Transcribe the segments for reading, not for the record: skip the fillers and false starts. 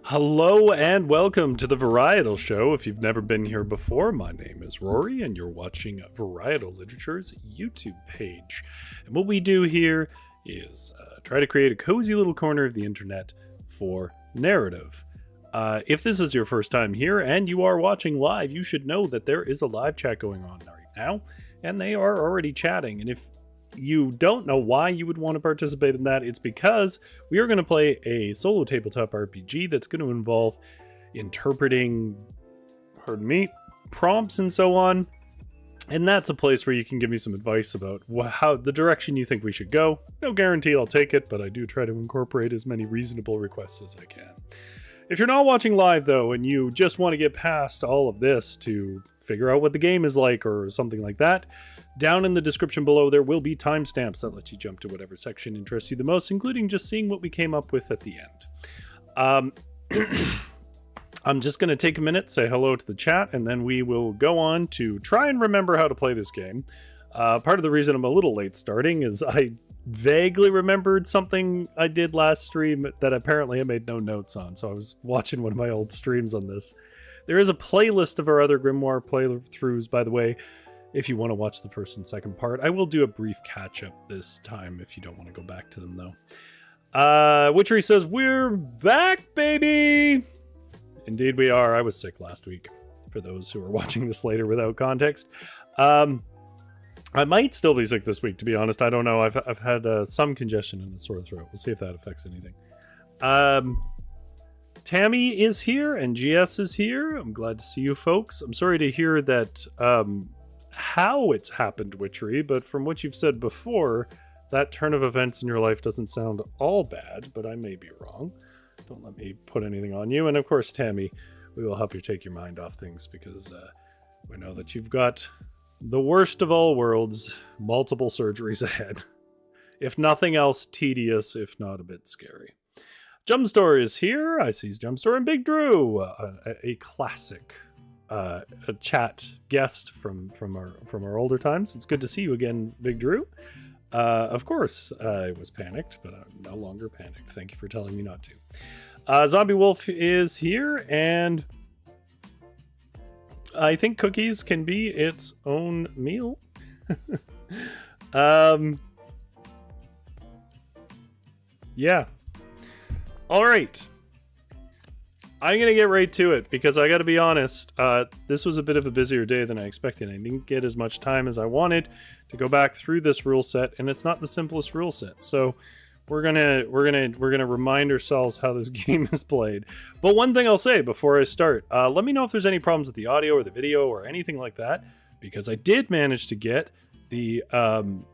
Hello and welcome to the Varietal Show. If you've never been here before, my name is Rory and you're watching Varietal Literature's YouTube page. And what we do here is try to create a cozy little corner of the internet for narrative. If this is your first time here and you are watching live, you should know that there is a live chat going on right now, and they are already chatting. And if you don't know why you would want to participate in that, it's because we are going to play a solo tabletop RPG that's going to involve interpreting, prompts and so on. And that's a place where you can give me some advice about how the direction you think we should go. No guarantee I'll take it, but I do try to incorporate as many reasonable requests as I can. If you're not watching live though, and you just want to get past all of this to figure out what the game is like or something like that, down in the description below there will be timestamps that let you jump to whatever section interests you the most, including just seeing what we came up with at the end. I'm just going to take a minute, say hello to the chat, and then we will go on to try and remember how to play this game. Part of the reason I'm a little late starting is I vaguely remembered something I did last stream that apparently I made no notes on, so I was watching one of my old streams on this. There is a playlist of our other Grimoire playthroughs, by the way, if you want to watch the first and second part. I will do a brief catch-up this time if you don't want to go back to them, though. Witchery says, we're back, baby! Indeed we are. I was sick last week, for those who are watching this later without context. I might still be sick this week, to be honest. I don't know. I've had some congestion and a sore throat. We'll see if that affects anything. Tammy is here, and GS is here. I'm glad to see you folks. I'm sorry to hear that how it's happened, Witchery, but from what you've said before, that turn of events in your life doesn't sound all bad, but I may be wrong. Don't let me put anything on you. And of course, Tammy, we will help you take your mind off things because we know that you've got the worst of all worlds, multiple surgeries ahead. If nothing else, tedious, if not a bit scary. Jumpstore is here. I see Jumpstore and Big Drew, a classic a chat guest from our older times. It's good to see you again, Big Drew. Of course, I was panicked, but I'm no longer panicked. Thank you for telling me not to. Zombie Wolf is here, and I think cookies can be its own meal. Yeah. All right. I'm going to get right to it because I got to be honest, this was a bit of a busier day than I expected. I didn't get as much time as I wanted to go back through this rule set, and it's not the simplest rule set. So we're going to remind ourselves how this game is played. But one thing I'll say before I start, let me know if there's any problems with the audio or the video or anything like that, because I did manage to get the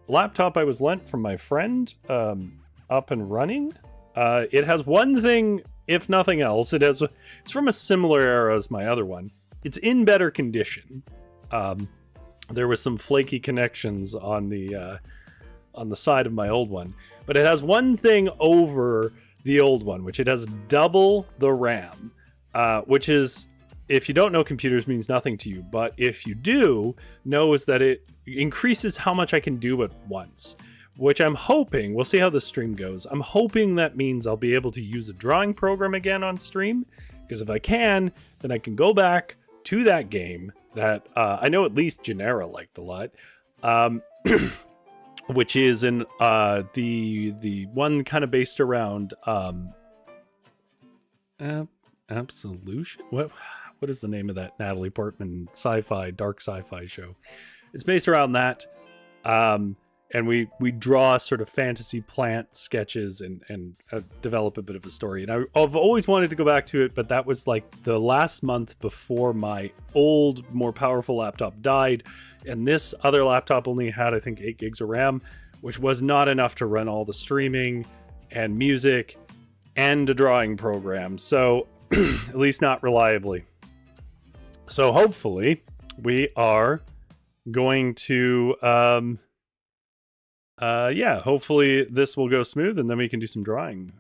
laptop I was lent from my friend up and running. It has one thing, if nothing else, it's from a similar era as my other one. It's in better condition. There was some flaky connections on the side of my old one, but it has one thing over the old one, which it has double the RAM, which is, if you don't know computers, means nothing to you, but if you do, knows that it increases how much I can do at once. Which I'm hoping, we'll see how the stream goes. I'm hoping that means I'll be able to use a drawing program again on stream, because if I can, then I can go back to that game that I know at least Genera liked a lot, which is in the one kind of based around Absolution? What is the name of that Natalie Portman dark sci-fi show? It's based around that. And we draw sort of fantasy plant sketches and develop a bit of a story. And I've always wanted to go back to it, but that was like the last month before my old, more powerful laptop died. And this other laptop only had, I think, 8 gigs of RAM, which was not enough to run all the streaming and music and a drawing program. So, at least not reliably. So hopefully we are going to... hopefully this will go smooth and then we can do some drawing,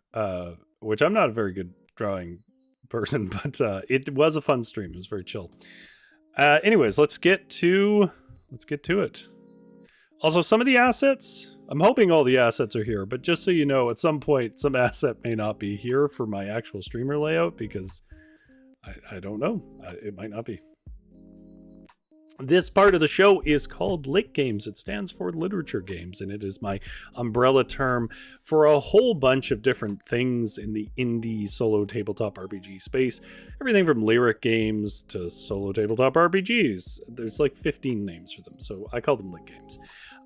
which I'm not a very good drawing person, but it was a fun stream. It was very chill. Anyways, let's get to it. Also, some of the assets I'm hoping all the assets are here, but just so you know, at some point, some asset may not be here for my actual streamer layout because I don't know. It might not be. This part of the show is called Lit Games. It stands for literature games, and it is my umbrella term for a whole bunch of different things in the indie solo tabletop RPG space. Everything from lyric games to solo tabletop RPGs. There's like 15 names for them, so I call them Lit Games.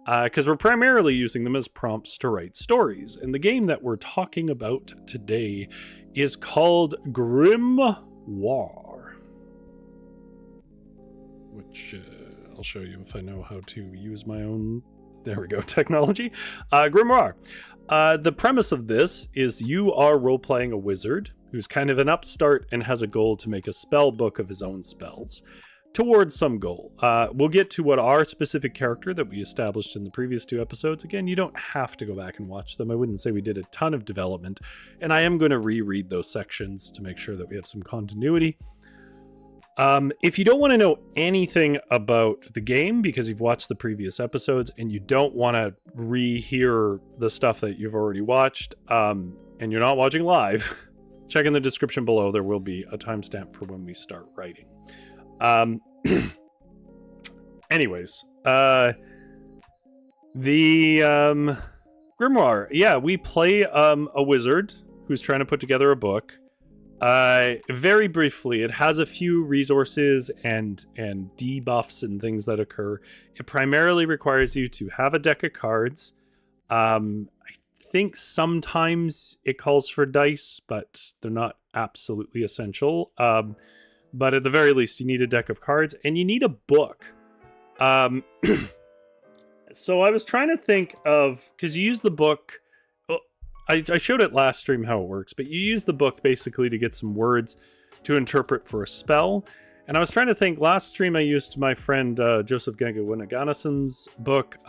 Because we're primarily using them as prompts to write stories. And the game that we're talking about today is called Grimoire. Which I'll show you if I know how to use my own, there we go, technology. Grimoire. The premise of this is you are role-playing a wizard who's kind of an upstart and has a goal to make a spell book of his own spells towards some goal. We'll get to what our specific character that we established in the previous 2 episodes. Again, you don't have to go back and watch them. I wouldn't say we did a ton of development, and I am going to reread those sections to make sure that we have some continuity. If you don't want to know anything about the game because you've watched the previous episodes and you don't want to rehear the stuff that you've already watched, and you're not watching live, check in the description below. There will be a timestamp for when we start writing. Anyways, the Grimoire. Yeah, we play a wizard who's trying to put together a book. Very briefly, it has a few resources and debuffs and things that occur. It primarily requires you to have a deck of cards. I think sometimes it calls for dice, but they're not absolutely essential. But at the very least, you need a deck of cards and you need a book. So I was trying to think of, because you use the book. I showed it last stream how it works, but you use the book basically to get some words to interpret for a spell. And I was trying to think, last stream I used my friend Joseph Gangawanaganason's book,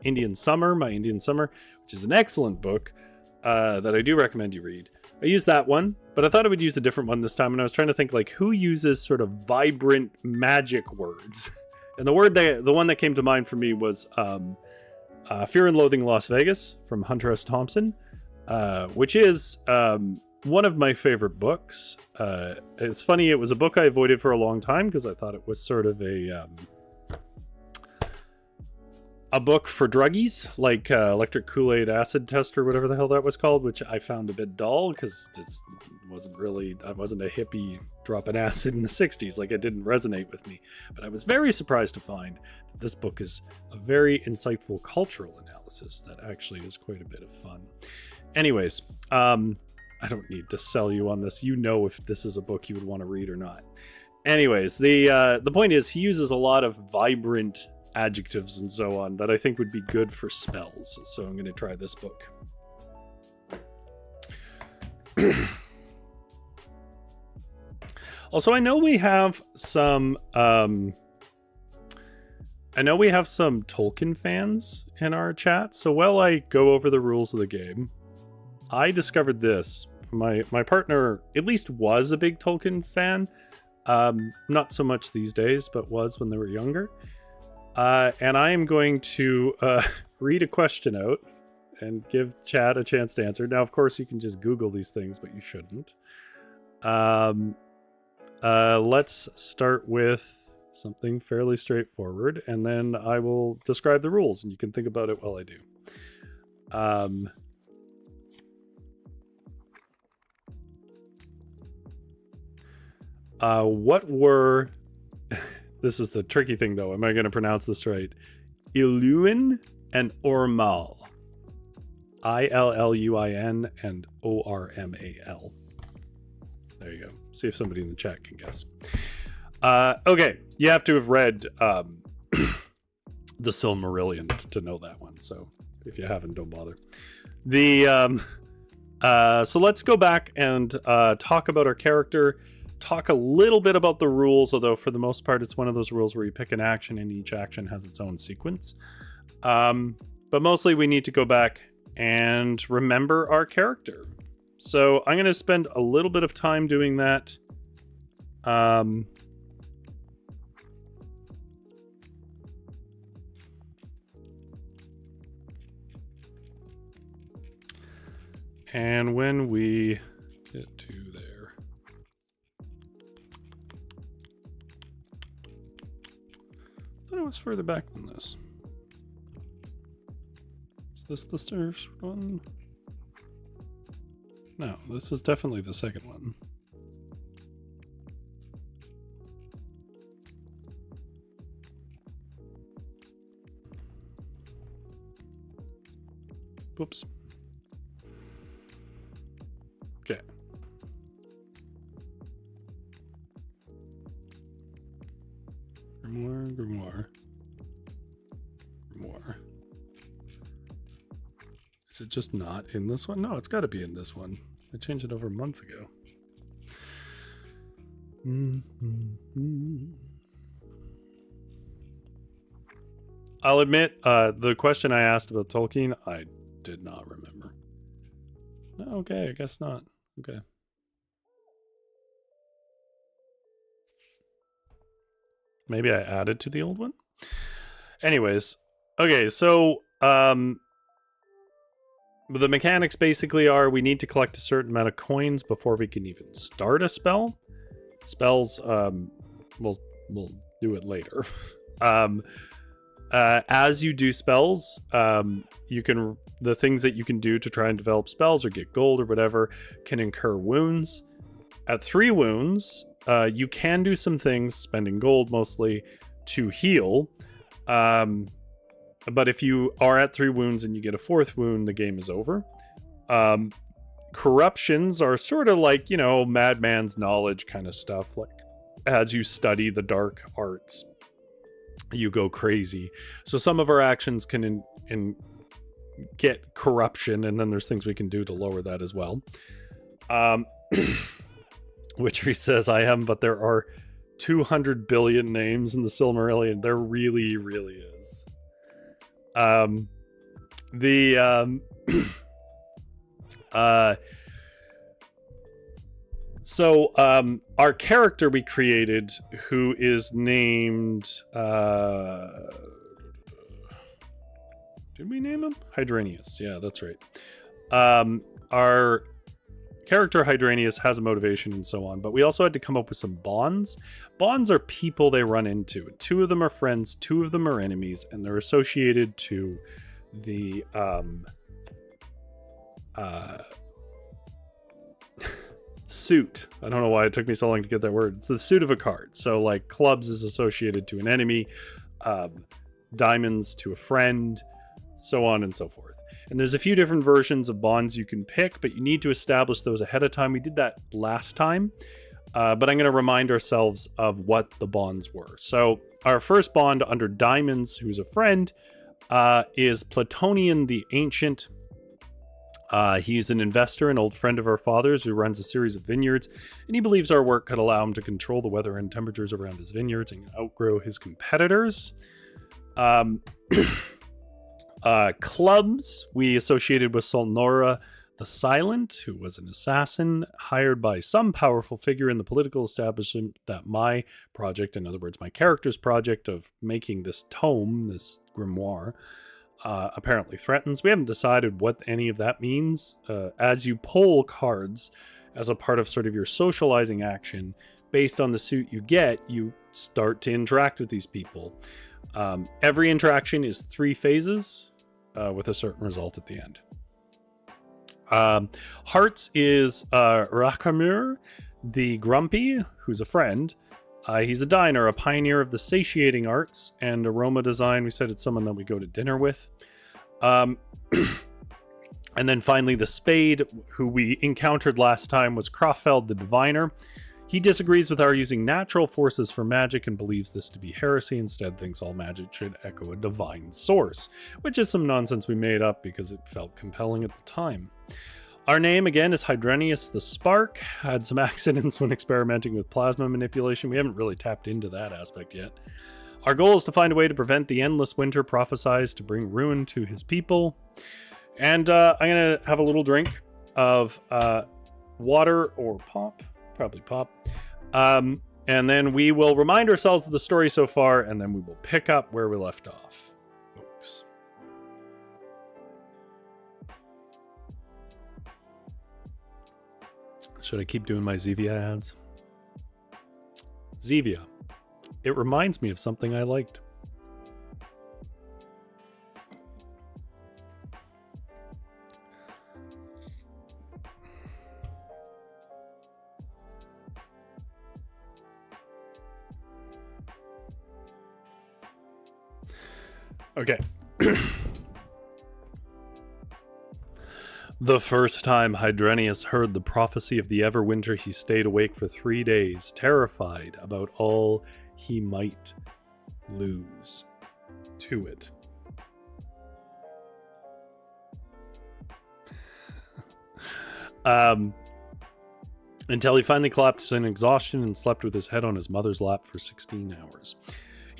Indian Summer, which is an excellent book that I do recommend you read. I used that one, but I thought I would use a different one this time, and I was trying to think like who uses sort of vibrant magic words. And the one that came to mind for me was Fear and Loathing in Las Vegas from Hunter S. Thompson. Which is one of my favorite books. It's funny, it was a book I avoided for a long time because I thought it was sort of a book for druggies, like Electric Kool-Aid Acid Test or whatever the hell that was called, which I found a bit dull because I wasn't a hippie dropping acid in the 60s. Like, it didn't resonate with me. But I was very surprised to find that this book is a very insightful cultural analysis that actually is quite a bit of fun. Anyways, I don't need to sell you on this. You know if this is a book you would want to read or not. Anyways, the point is he uses a lot of vibrant adjectives and so on that I think would be good for spells. So I'm going to try this book. Also, I know we have some Tolkien fans in our chat. So while I go over the rules of the game, I discovered this. My partner at least was a big Tolkien fan. Not so much these days, but was when they were younger. And I am going to read a question out and give chat a chance to answer. Now, of course, you can just Google these things, but you shouldn't. Let's start with something fairly straightforward, and then I will describe the rules, and you can think about it while I do. What were... This is the tricky thing, though. Am I going to pronounce this right? Illuin and Ormal. Illuin and Ormal. There you go. See if somebody in the chat can guess. Okay, you have to have read the Silmarillion to know that one. So if you haven't, don't bother. So let's go back and talk about our character. Talk a little bit about the rules, although for the most part it's one of those rules where you pick an action and each action has its own sequence. But mostly we need to go back and remember our character. So I'm going to spend a little bit of time doing that. And when we get to there, I thought it was further back than this. Is this the first one? No, this is definitely the second one. Whoops. Okay. Grimoire. Is it just not in this one? No, it's got to be in this one. I changed it over months ago. I'll admit, the question I asked about Tolkien, I did not remember. Okay, I guess not. Okay. Maybe I added to the old one? Anyways, okay, so the mechanics basically are we need to collect a certain amount of coins before we can even start a spell. Spells, we'll do it later. As you do spells, the things that you can do to try and develop spells or get gold or whatever can incur wounds. At 3 wounds, you can do some things, spending gold mostly, to heal. But if you are at 3 wounds and you get a 4th wound, the game is over. Corruptions are sort of like, madman's knowledge kind of stuff. Like, as you study the dark arts, you go crazy. So some of our actions can get corruption, and then there's things we can do to lower that as well. Witchery says, I am, but there are 200 billion names in the Silmarillion. There really, really is. So our character we created, who is named, did we name him? Hydranius. Yeah, that's right. Our character Hydranius has a motivation and so on, but we also had to come up with some bonds. Bonds are people they run into. 2 of them are friends, 2 of them are enemies, and they're associated to the suit. I don't know why it took me so long to get that word. It's the suit of a card. So like clubs is associated to an enemy, diamonds to a friend, so on and so forth. And there's a few different versions of bonds you can pick, but you need to establish those ahead of time. We did that last time, but I'm going to remind ourselves of what the bonds were. So our first bond under diamonds, who's a friend, is Platonian the Ancient. He's an investor, an old friend of our father's who runs a series of vineyards, and he believes our work could allow him to control the weather and temperatures around his vineyards and outgrow his competitors. Clubs we associated with Solnora the Silent, who was an assassin hired by some powerful figure in the political establishment that my project, in other words, my character's project of making this tome, this grimoire, apparently threatens. We haven't decided what any of that means. As you pull cards as a part of sort of your socializing action, based on the suit you get, you start to interact with these people. Every interaction is 3 phases with a certain result at the end. Hearts is Rakamur, the Grumpy, who's a friend. He's a diner, a pioneer of the satiating arts and aroma design. We said it's someone that we go to dinner with. And then finally the Spade, who we encountered last time, was Crofeld the Diviner. He disagrees with our using natural forces for magic and believes this to be heresy. Instead thinks all magic should echo a divine source, which is some nonsense we made up because it felt compelling at the time. Our name, again, is Hydranius the Spark. Had some accidents when experimenting with plasma manipulation. We haven't really tapped into that aspect yet. Our goal is to find a way to prevent the endless winter prophesied to bring ruin to his people. And I'm going to have a little drink of water or pop. Probably pop. And then we will remind ourselves of the story so far, and then we will pick up where we left off, folks. Should I keep doing my Zevia ads? Zevia. It reminds me of something I liked. Okay. The first time Hydrenius heard the prophecy of the Everwinter, he stayed awake for 3 days, terrified about all he might lose to it. Until he finally collapsed in exhaustion and slept with his head on his mother's lap for 16 hours.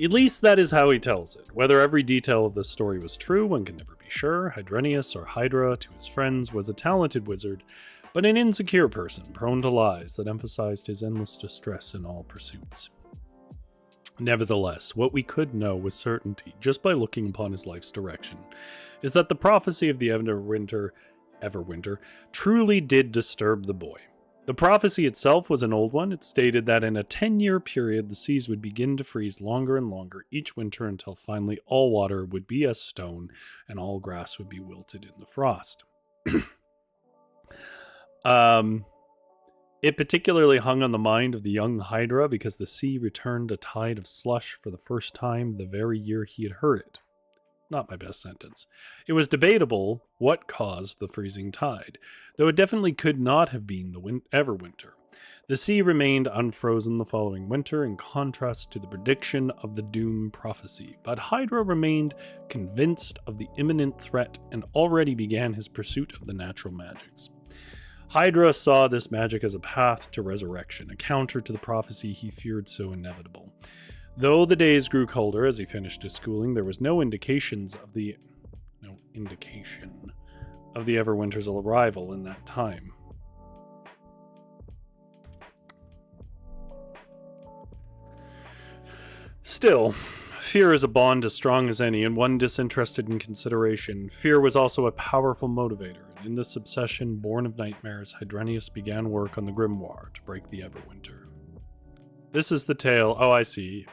At least that is how he tells it. Whether every detail of this story was true, one can never be sure. Hydrenius, or Hydra to his friends, was a talented wizard, but an insecure person, prone to lies that emphasized his endless distress in all pursuits. Nevertheless, what we could know with certainty, just by looking upon his life's direction, is that the prophecy of the Everwinter truly did disturb the boy. The prophecy itself was an old one. It stated that in a 10-year period, the seas would begin to freeze longer and longer each winter until finally all water would be as stone and all grass would be wilted in the frost. It particularly hung on the mind of the young Hydra because the sea returned a tide of slush for the first time the very year he had heard it. Not my best sentence. It was debatable what caused the freezing tide, though it definitely could not have been the Everwinter. The sea remained unfrozen the following winter in contrast to the prediction of the doom prophecy, but Hydra remained convinced of the imminent threat and already began his pursuit of the natural magics. Hydra saw this magic as a path to resurrection, a counter to the prophecy he feared so inevitable. Though the days grew colder as he finished his schooling, there was no indication of the Everwinter's arrival in that time. Still, fear is a bond as strong as any, and one disinterested in consideration. Fear was also a powerful motivator, and in this obsession, born of nightmares, Hydrenius began work on the grimoire to break the Everwinter. This is the tale. Oh, I see.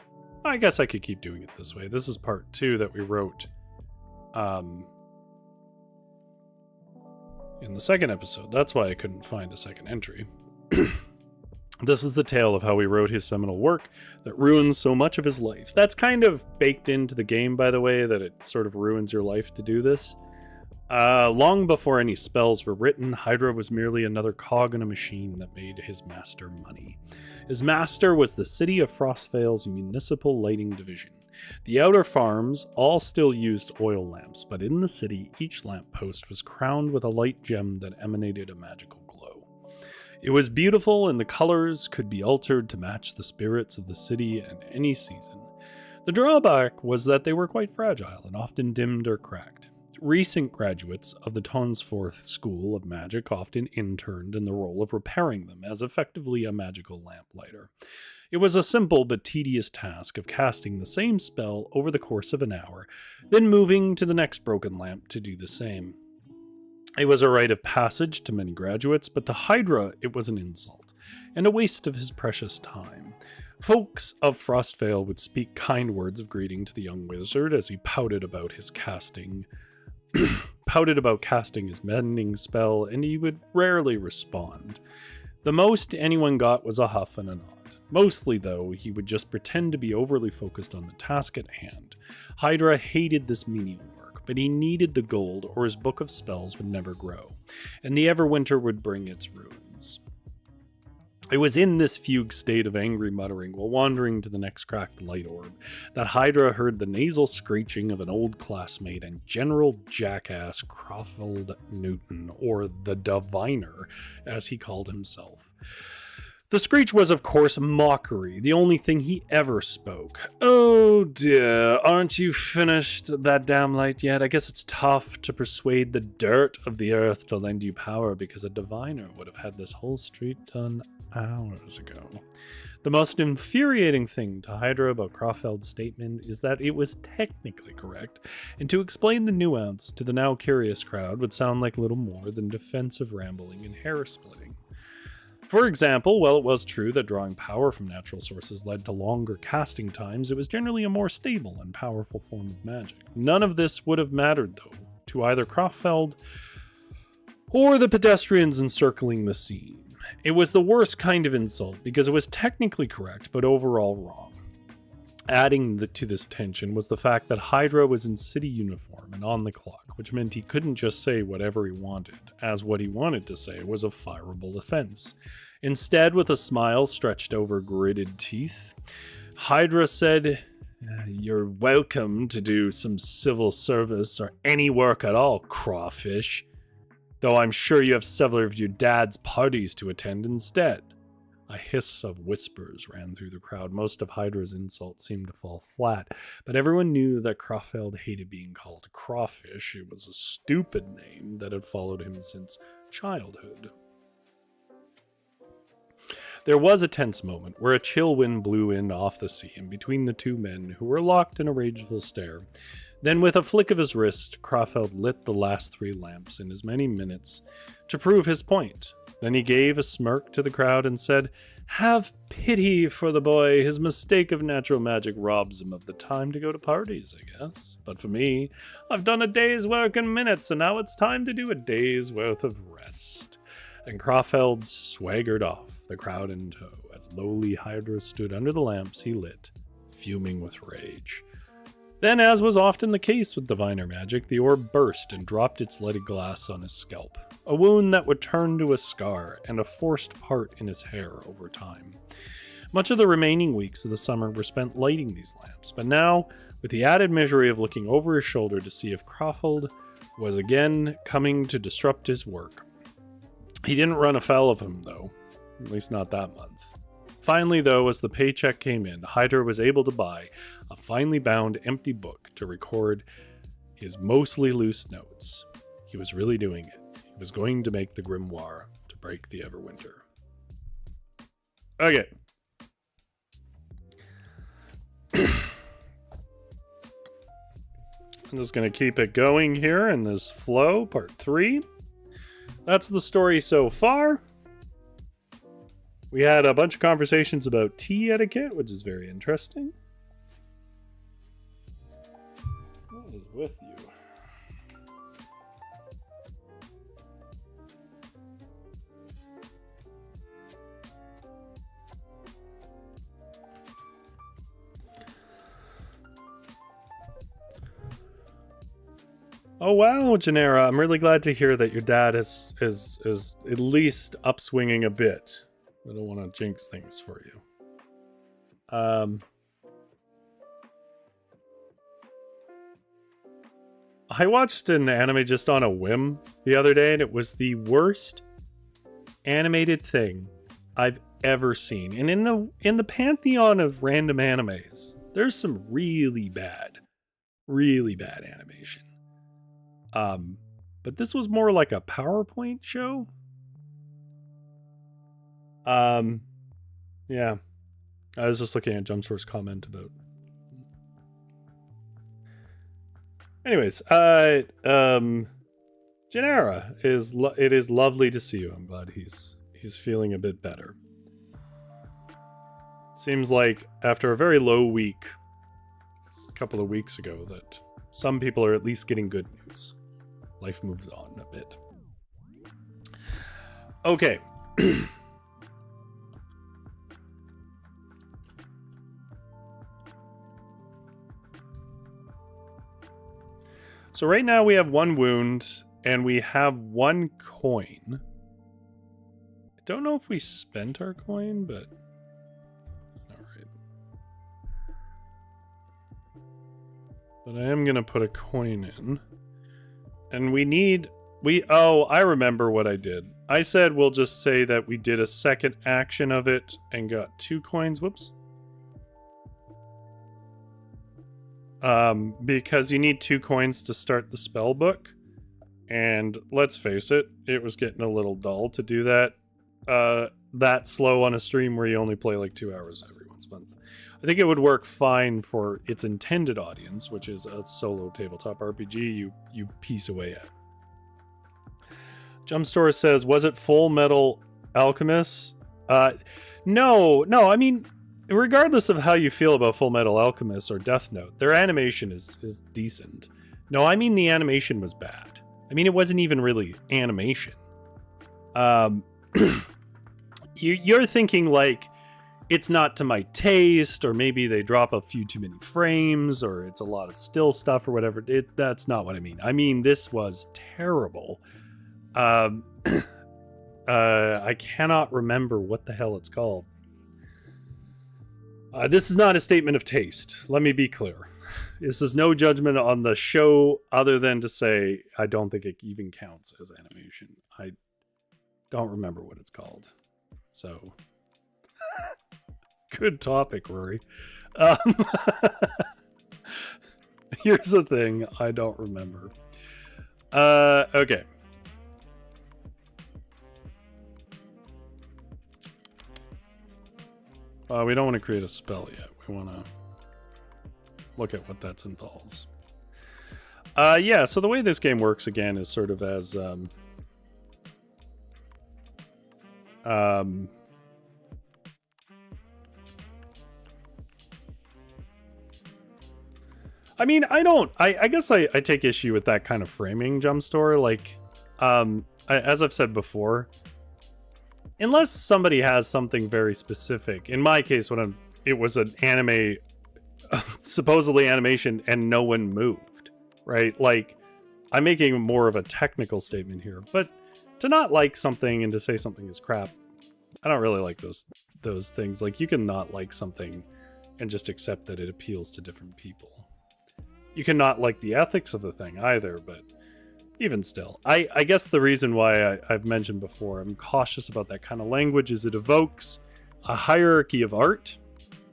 I guess I could keep doing it this way. This is part 2 that we wrote in the second episode. That's why I couldn't find a second entry. This is the tale of how he wrote his seminal work that ruins so much of his life. That's kind of baked into the game, by the way, that it sort of ruins your life to do this. Long before any spells were written, Hydra was merely another cog in a machine that made his master money. His master was the city of Frostvale's municipal lighting division. The outer farms all still used oil lamps, but in the city, each lamppost was crowned with a light gem that emanated a magical glow. It was beautiful, and the colors could be altered to match the spirits of the city and any season. The drawback was that they were quite fragile and often dimmed or cracked. Recent graduates of the Tonsforth School of Magic often interned in the role of repairing them as effectively a magical lamplighter. It was a simple but tedious task of casting the same spell over the course of an hour, then moving to the next broken lamp to do the same. It was a rite of passage to many graduates, but to Hydra it was an insult, and a waste of his precious time. Folks of Frostvale would speak kind words of greeting to the young wizard as he pouted about casting his mending spell, and he would rarely respond. The most anyone got was a huff and a nod. Mostly, though, he would just pretend to be overly focused on the task at hand. Hydra hated this menial work, but he needed the gold or his book of spells would never grow, and the Everwinter would bring its ruins. It was in this fugue state of angry muttering while wandering to the next cracked light orb that Hydra heard the nasal screeching of an old classmate and general jackass Crawford Newton, or the Diviner, as he called himself. The screech was, of course, mockery, the only thing he ever spoke. "Oh dear, aren't you finished that damn light yet? I guess it's tough to persuade the dirt of the earth to lend you power because a diviner would have had this whole street done hours ago." The most infuriating thing to Hydra about Crawford's statement is that it was technically correct, and to explain the nuance to the now curious crowd would sound like little more than defensive rambling and hair-splitting. For example, while it was true that drawing power from natural sources led to longer casting times, it was generally a more stable and powerful form of magic. None of this would have mattered, though, to either Crofeld or the pedestrians encircling the scene. It was the worst kind of insult because it was technically correct, but overall wrong. Adding to this tension was the fact that Hydra was in city uniform and on the clock, which meant he couldn't just say whatever he wanted, as what he wanted to say was a fireable offense. Instead, with a smile stretched over gritted teeth, Hydra said, "You're welcome to do some civil service or any work at all, crawfish. Though I'm sure you have several of your dad's parties to attend instead." A hiss of whispers ran through the crowd. Most of Hydra's insults seemed to fall flat, but everyone knew that Crofeld hated being called crawfish. It was a stupid name that had followed him since childhood. There was a tense moment where a chill wind blew in off the sea and between the two men who were locked in a rageful stare. Then with a flick of his wrist, Crofeld lit the last 3 lamps in as many minutes to prove his point. Then he gave a smirk to the crowd and said, "Have pity for the boy. His mistake of natural magic robs him of the time to go to parties, I guess. But for me, I've done a day's work in minutes, and now it's time to do a day's worth of rest." And Crofeld swaggered off, the crowd in tow, as lowly Hydra stood under the lamps he lit, fuming with rage. Then, as was often the case with diviner magic, the orb burst and dropped its leaded glass on his scalp, a wound that would turn to a scar and a forced part in his hair over time. Much of the remaining weeks of the summer were spent lighting these lamps, but now, with the added misery of looking over his shoulder to see if Crofeld was again coming to disrupt his work. He didn't run afoul of him, though, at least not that month. Finally, though, as the paycheck came in, Hydra was able to buy a finely bound empty book to record his mostly loose notes. He was really doing it. He was going to make the grimoire to break the Everwinter. Okay. I'm just going to keep it going here in this flow, part 3. That's the story so far. We had a bunch of conversations about tea etiquette, which is very interesting. What is with you? Oh wow, Janera, I'm really glad to hear that your dad is at least upswinging a bit. I don't want to jinx things for you. I watched an anime just on a whim the other day, and it was the worst animated thing I've ever seen. And in the pantheon of random animes, there's some really bad animation. But this was more like a PowerPoint show. Yeah. I was just looking at Jumpsource comment about. Anyways, Janera it is lovely to see you. I'm glad he's feeling a bit better. Seems like after a very low week a couple of weeks ago that some people are at least getting good news. Life moves on a bit. Okay. So right now we have 1 wound and we have 1 coin. I don't know if we spent our coin, but alright. But I am gonna put a coin in. And I remember what I did. I said we'll just say that we did a second action of it and got 2 coins. Whoops. Because you need 2 coins to start the spell book. And let's face it, it was getting a little dull to do that slow on a stream where you only play like 2 hours every once a month. I think it would work fine for its intended audience, which is a solo tabletop RPG you piece away at. Jumpstore says, was it Full Metal Alchemist? No, I mean, regardless of how you feel about Full Metal Alchemist or Death Note, their animation is decent. No, I mean the animation was bad. I mean, it wasn't even really animation. You're thinking like it's not to my taste, or maybe they drop a few too many frames, or it's a lot of still stuff or whatever. That's not what I mean. I mean, this was terrible. I cannot remember what the hell it's called. This is not a statement of taste. Let me be clear. This is no judgment on the show other than to say I don't think it even counts as animation. I don't remember what it's called. So, good topic, Rory. Here's the thing. I don't remember. Okay. We don't want to create a spell yet. We want to look at what that involves. Yeah, so the way this game works, again, is sort of as... I mean, I guess I take issue with that kind of framing, Jumpstore. Like, as I've said before, unless somebody has something very specific, in my case, it was an anime, supposedly animation, and no one moved, right? Like, I'm making more of a technical statement here, but to not like something and to say something is crap, I don't really like those things. Like, you can not like something and just accept that it appeals to different people. You can not like the ethics of the thing either, but even still, I guess the reason why I've mentioned before, I'm cautious about that kind of language is it evokes a hierarchy of art,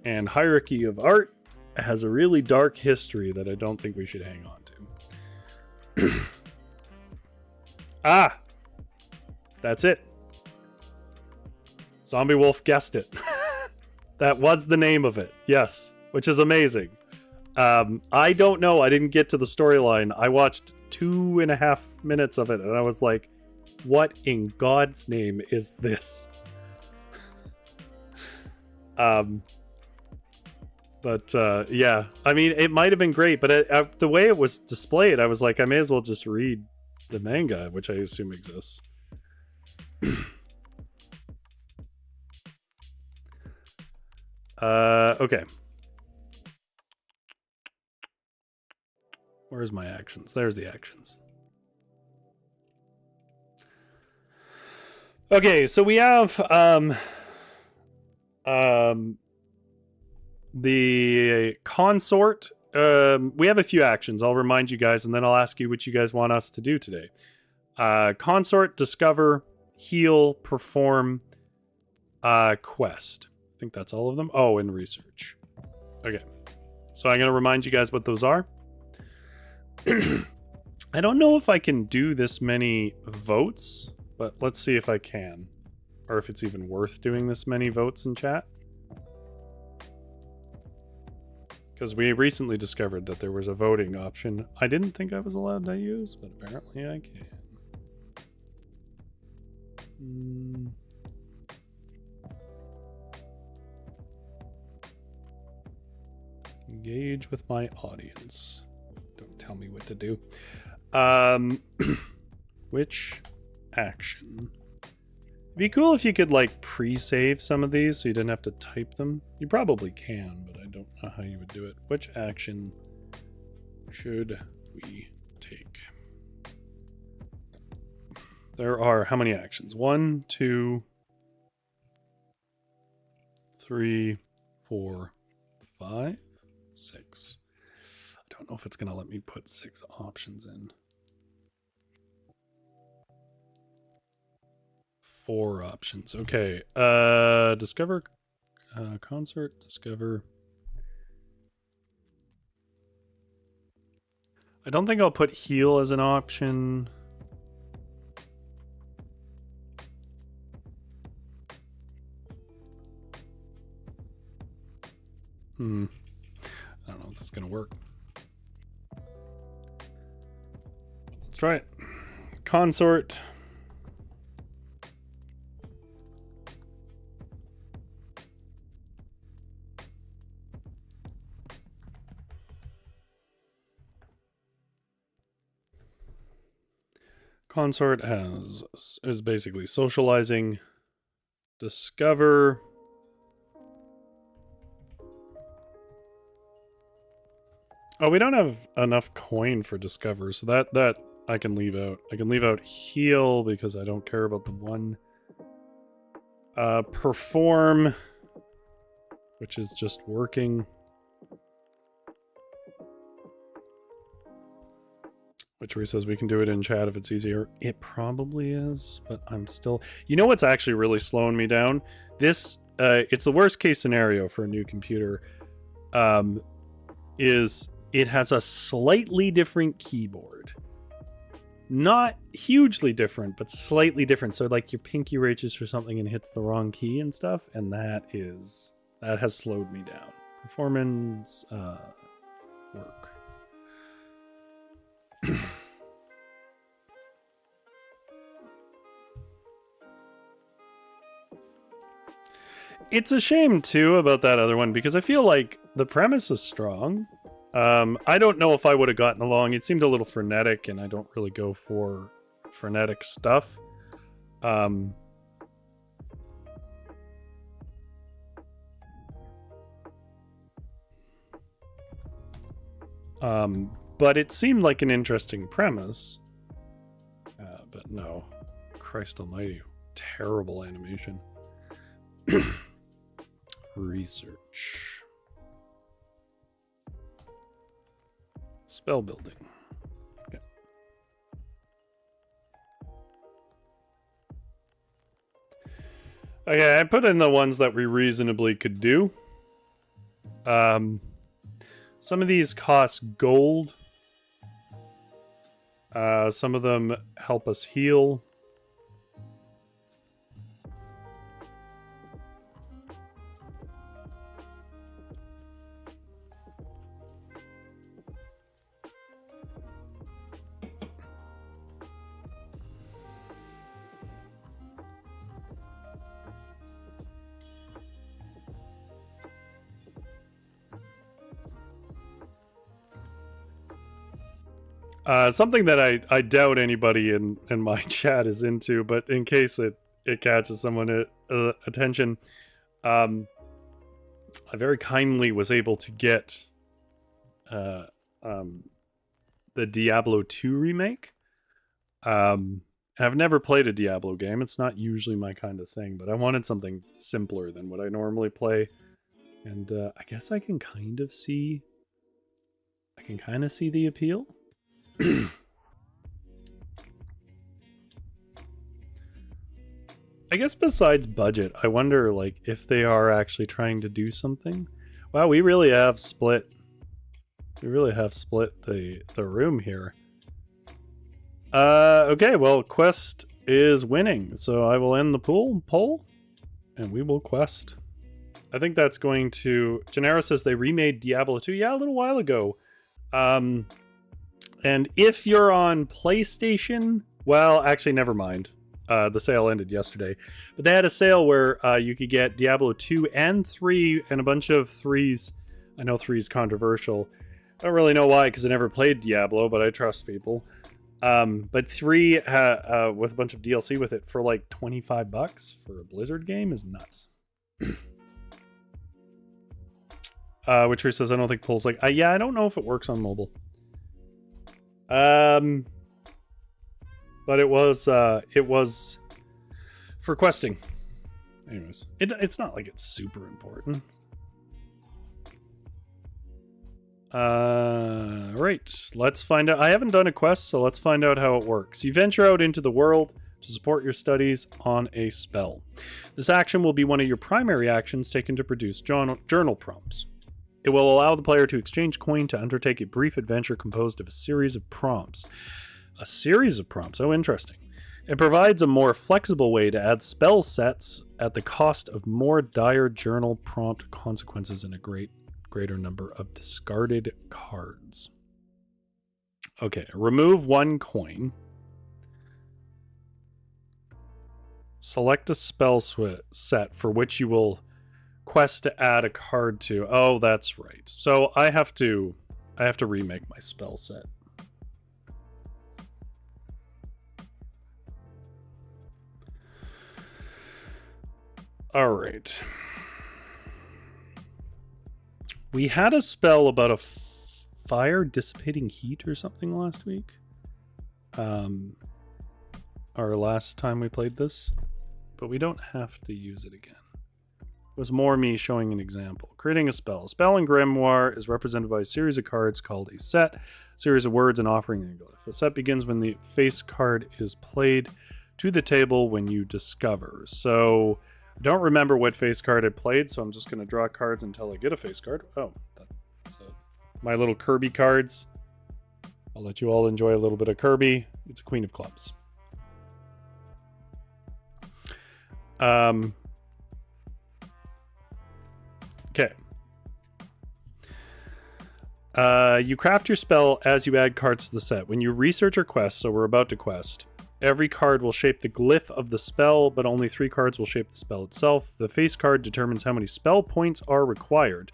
and hierarchy of art has a really dark history that I don't think we should hang on to. Ah! That's it. Zombie Wolf guessed it. That was the name of it. Yes, which is amazing. I don't know. I didn't get to the storyline. I watched 2.5 minutes of it, and I was like, what in God's name is this? Yeah, I mean, it might have been great, but the way it was displayed, I was like, I may as well just read the manga, which I assume exists. Okay. Where's my actions? There's the actions. Okay, so we have the consort. We have a few actions. I'll remind you guys, and then I'll ask you what you guys want us to do today. Consort, discover, heal, perform, quest. I think that's all of them. Oh, and research. Okay, so I'm going to remind you guys what those are. I don't know if I can do this many votes, but let's see if I can, or if it's even worth doing this many votes in chat. Because we recently discovered that there was a voting option I didn't think I was allowed to use, but apparently I can. Engage with my audience. Don't tell me what to do. Which action? It'd be cool if you could like pre-save some of these so you didn't have to type them. You probably can, but I don't know how you would do it. Which action should we take? There are how many actions? 1, 2, 3, 4, 5, 6. I don't know if it's going to let me put 6 options in. 4 options. Okay. Discover, consort, discover. I don't think I'll put heal as an option. I don't know if this is going to work. Let's try it. Consort. Consort is basically socializing. Discover. Oh, we don't have enough coin for discover, so that I can leave out. I can leave out heal because I don't care about the one. Perform, which is just working. Which says we can do it in chat if it's easier. It probably is, but I'm still... You know what's actually really slowing me down? This, it's the worst case scenario for a new computer, is it has a slightly different keyboard. Not hugely different, but slightly different. So like your pinky reaches for something and hits the wrong key and stuff, and that has slowed me down. Performance, work. It's a shame too about that other one because I feel like the premise is strong. I don't know if I would have gotten along. It seemed a little frenetic, and I don't really go for frenetic stuff. But it seemed like an interesting premise. But no. Christ almighty. Terrible animation. Research. Spell building. Okay. Okay, I put in the ones that we reasonably could do. Some of these cost gold. Some of them help us heal. Something that I doubt anybody in my chat is into, but in case it catches someone attention, I very kindly was able to get the Diablo 2 remake. I've never played a Diablo game. It's not usually my kind of thing, but I wanted something simpler than what I normally play. And I guess I can kind of see the appeal. I guess besides budget, I wonder like if they are actually trying to do something. Wow, we really have split the room here. Okay, well, quest is winning, so I will end the poll and we will quest. I think that's going to... Gennaro says they remade Diablo 2. Yeah, a little while ago. And if you're on PlayStation, well, actually, never mind. The sale ended yesterday. But they had a sale where you could get Diablo 2 and 3 and a bunch of 3s. I know 3 is controversial. I don't really know why, because I never played Diablo, but I trust people. But 3 with a bunch of DLC with it for like $25 for a Blizzard game is nuts. Witcher says, I don't think polls like... yeah, I don't know if it works on mobile. But it was for questing. Anyways, it's not like it's super important. Right, let's find out. I haven't done a quest, so let's find out how it works. You venture out into the world to support your studies on a spell. This action will be one of your primary actions taken to produce journal prompts. It will allow the player to exchange coin to undertake a brief adventure composed of a series of prompts. A series of prompts? Oh, interesting. It provides a more flexible way to add spell sets at the cost of more dire journal prompt consequences and a greater number of discarded cards. Okay, remove one coin. Select a spell set for which you will quest to add a card to. Oh, that's right. So I have to remake my spell set. All right. We had a spell about a fire dissipating heat or something last week. Our last time we played this, but we don't have to use it again. It was more me showing an example. Creating a spell. A spell in Grimoire is represented by a series of cards called a set, a series of words, and offering a glyph. A set begins when the face card is played to the table when you discover. So I don't remember what face card I played, so I'm just going to draw cards until I get a face card. Oh, that's my little Kirby cards. I'll let you all enjoy a little bit of Kirby. It's a Queen of Clubs. Okay. You craft your spell as you add cards to the set. When you research or quest, so we're about to quest, every card will shape the glyph of the spell, but only 3 cards will shape the spell itself. The face card determines how many spell points are required.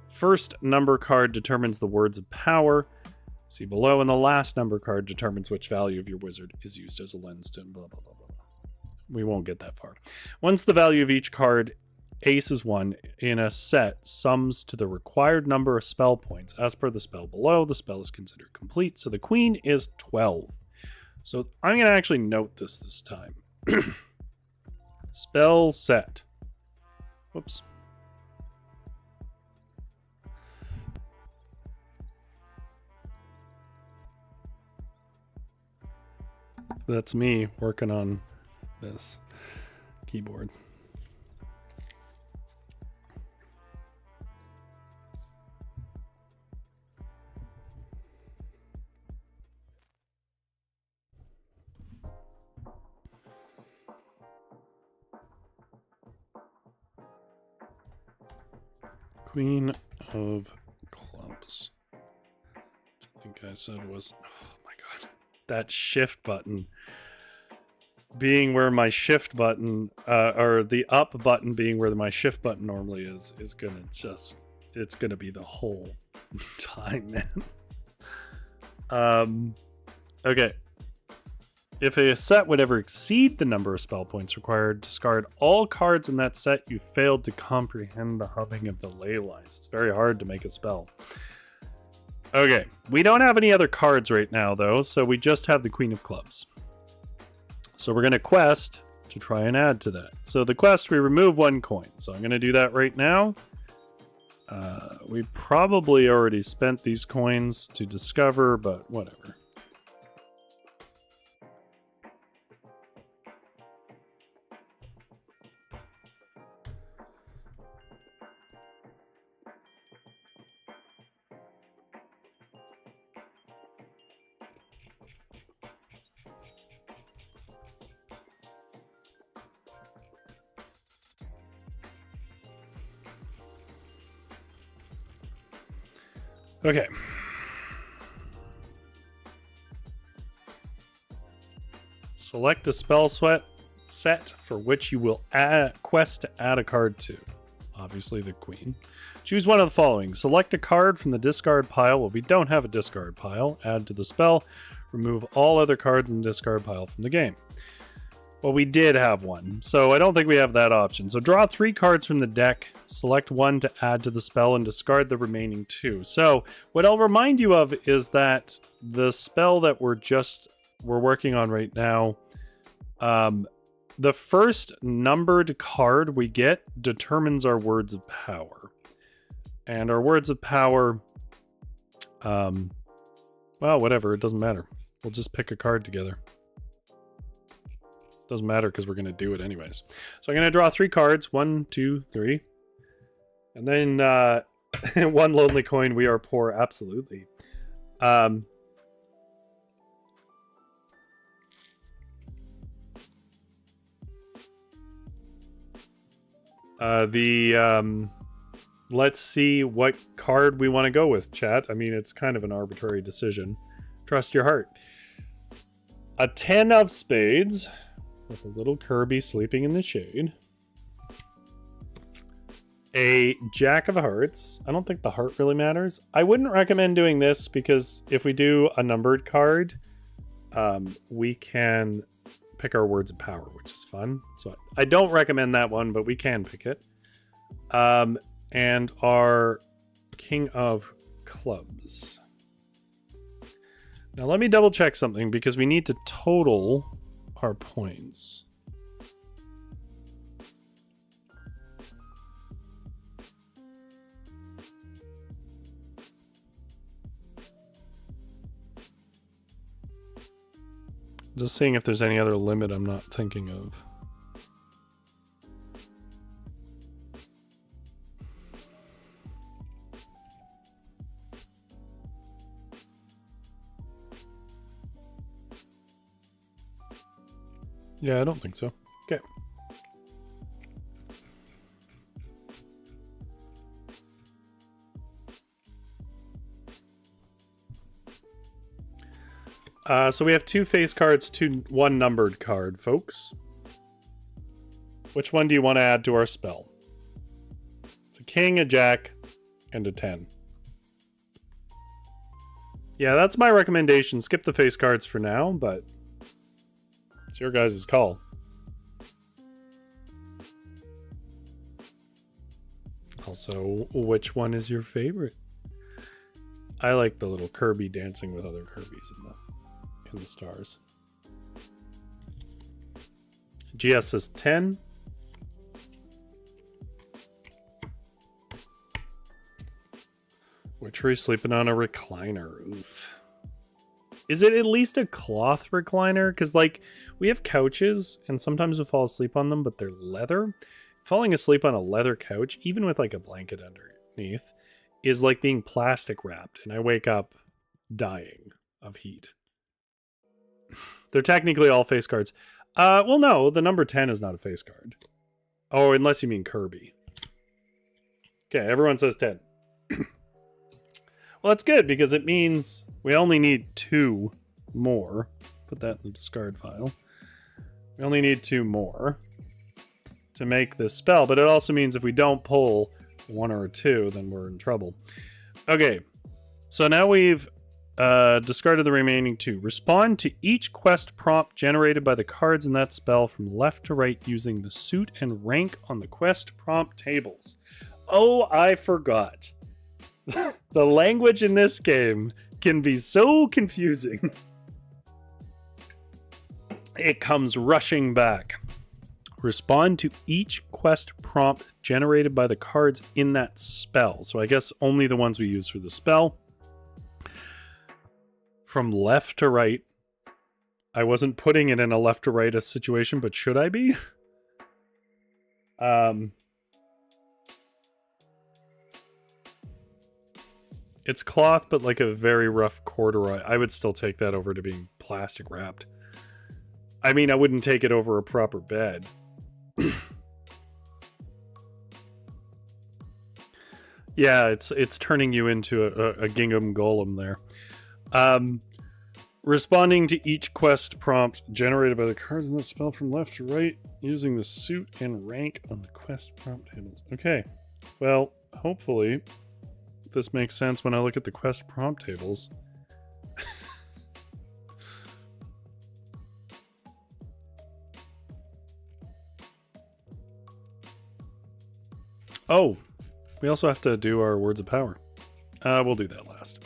First number card determines the words of power. See below, and the last number card determines which value of your wizard is used as a lens to blah, blah, blah, blah. We won't get that far. Once the value of each card, ace is 1, in a set sums to the required number of spell points. As per the spell below, the spell is considered complete. So the queen is 12. So I'm going to actually note this time. Spell set. Whoops. That's me working on this keyboard. Queen of Clubs. I think I said was, oh my god, that shift button being where my shift button, or the up button being where my shift button normally is gonna just, it's gonna be the whole time, man. Okay. If a set would ever exceed the number of spell points required, discard all cards in that set. You failed to comprehend the humming of the ley lines. It's very hard to make a spell. Okay, we don't have any other cards right now, though, so we just have the Queen of Clubs. So we're going to quest to try and add to that. So the quest, we remove 1 coin. So I'm going to do that right now. We probably already spent these coins to discover, but whatever. Okay. Select a spell set for which you will quest to add a card to. Obviously the Queen. Choose one of the following. Select a card from the discard pile. Well, we don't have a discard pile. Add to the spell. Remove all other cards in the discard pile from the game. Well, we did have one, so I don't think we have that option. So draw 3 cards from the deck, select 1 to add to the spell, and discard the remaining 2. So what I'll remind you of is that the spell that we're working on right now, the first numbered card we get determines our words of power. And our words of power, well, whatever, it doesn't matter. We'll just pick a card together. Doesn't matter because we're going to do it anyways. So I'm going to draw 3 cards. 1, 2, 3. And then 1 lonely coin. We are poor. Absolutely. Let's see what card we want to go with, chat. I mean, it's kind of an arbitrary decision. Trust your heart. A 10 of spades. With a little Kirby sleeping in the shade. A Jack of Hearts. I don't think the heart really matters. I wouldn't recommend doing this because if we do a numbered card, we can pick our words of power, which is fun. So I don't recommend that one, but we can pick it. And our King of Clubs. Now let me double check something because we need to total our points. Just seeing if there's any other limit I'm not thinking of. Yeah, I don't think so. Okay. So we have 2 face cards, 1 numbered card, folks. Which one do you want to add to our spell? It's a king, a jack, and a 10. Yeah, that's my recommendation. Skip the face cards for now, but it's your guys' call. Also, which one is your favorite? I like the little Kirby dancing with other Kirbys in the stars. GS says 10. We're true sleeping on a recliner. Oof. Is it at least a cloth recliner? Because, like, we have couches, and sometimes we fall asleep on them, but they're leather. Falling asleep on a leather couch, even with, like, a blanket underneath, is like being plastic wrapped, and I wake up dying of heat. They're technically all face cards. Well, no, the number 10 is not a face card. Oh, unless you mean Kirby. Okay, everyone says 10. Well, that's good, because it means we only need 2 more. Put that in the discard file. We only need 2 more to make this spell, but it also means if we don't pull 1 or 2, then we're in trouble. Okay, so now we've discarded the remaining 2. Respond to each quest prompt generated by the cards in that spell from left to right using the suit and rank on the quest prompt tables. Oh, I forgot. The language in this game can be so confusing. It comes rushing back. Respond to each quest prompt generated by the cards in that spell. So I guess only the ones we use for the spell. From left to right. I wasn't putting it in a left to right situation, but should I be? It's cloth, but like a very rough corduroy. I would still take that over to being plastic wrapped. I mean, I wouldn't take it over a proper bed. Yeah, it's turning you into a gingham golem there. Responding to each quest prompt generated by the cards in the spell from left to right using the suit and rank on the quest prompt tables. Okay, well, hopefully this makes sense when I look at the quest prompt tables. Oh, we also have to do our words of power. We'll do that last.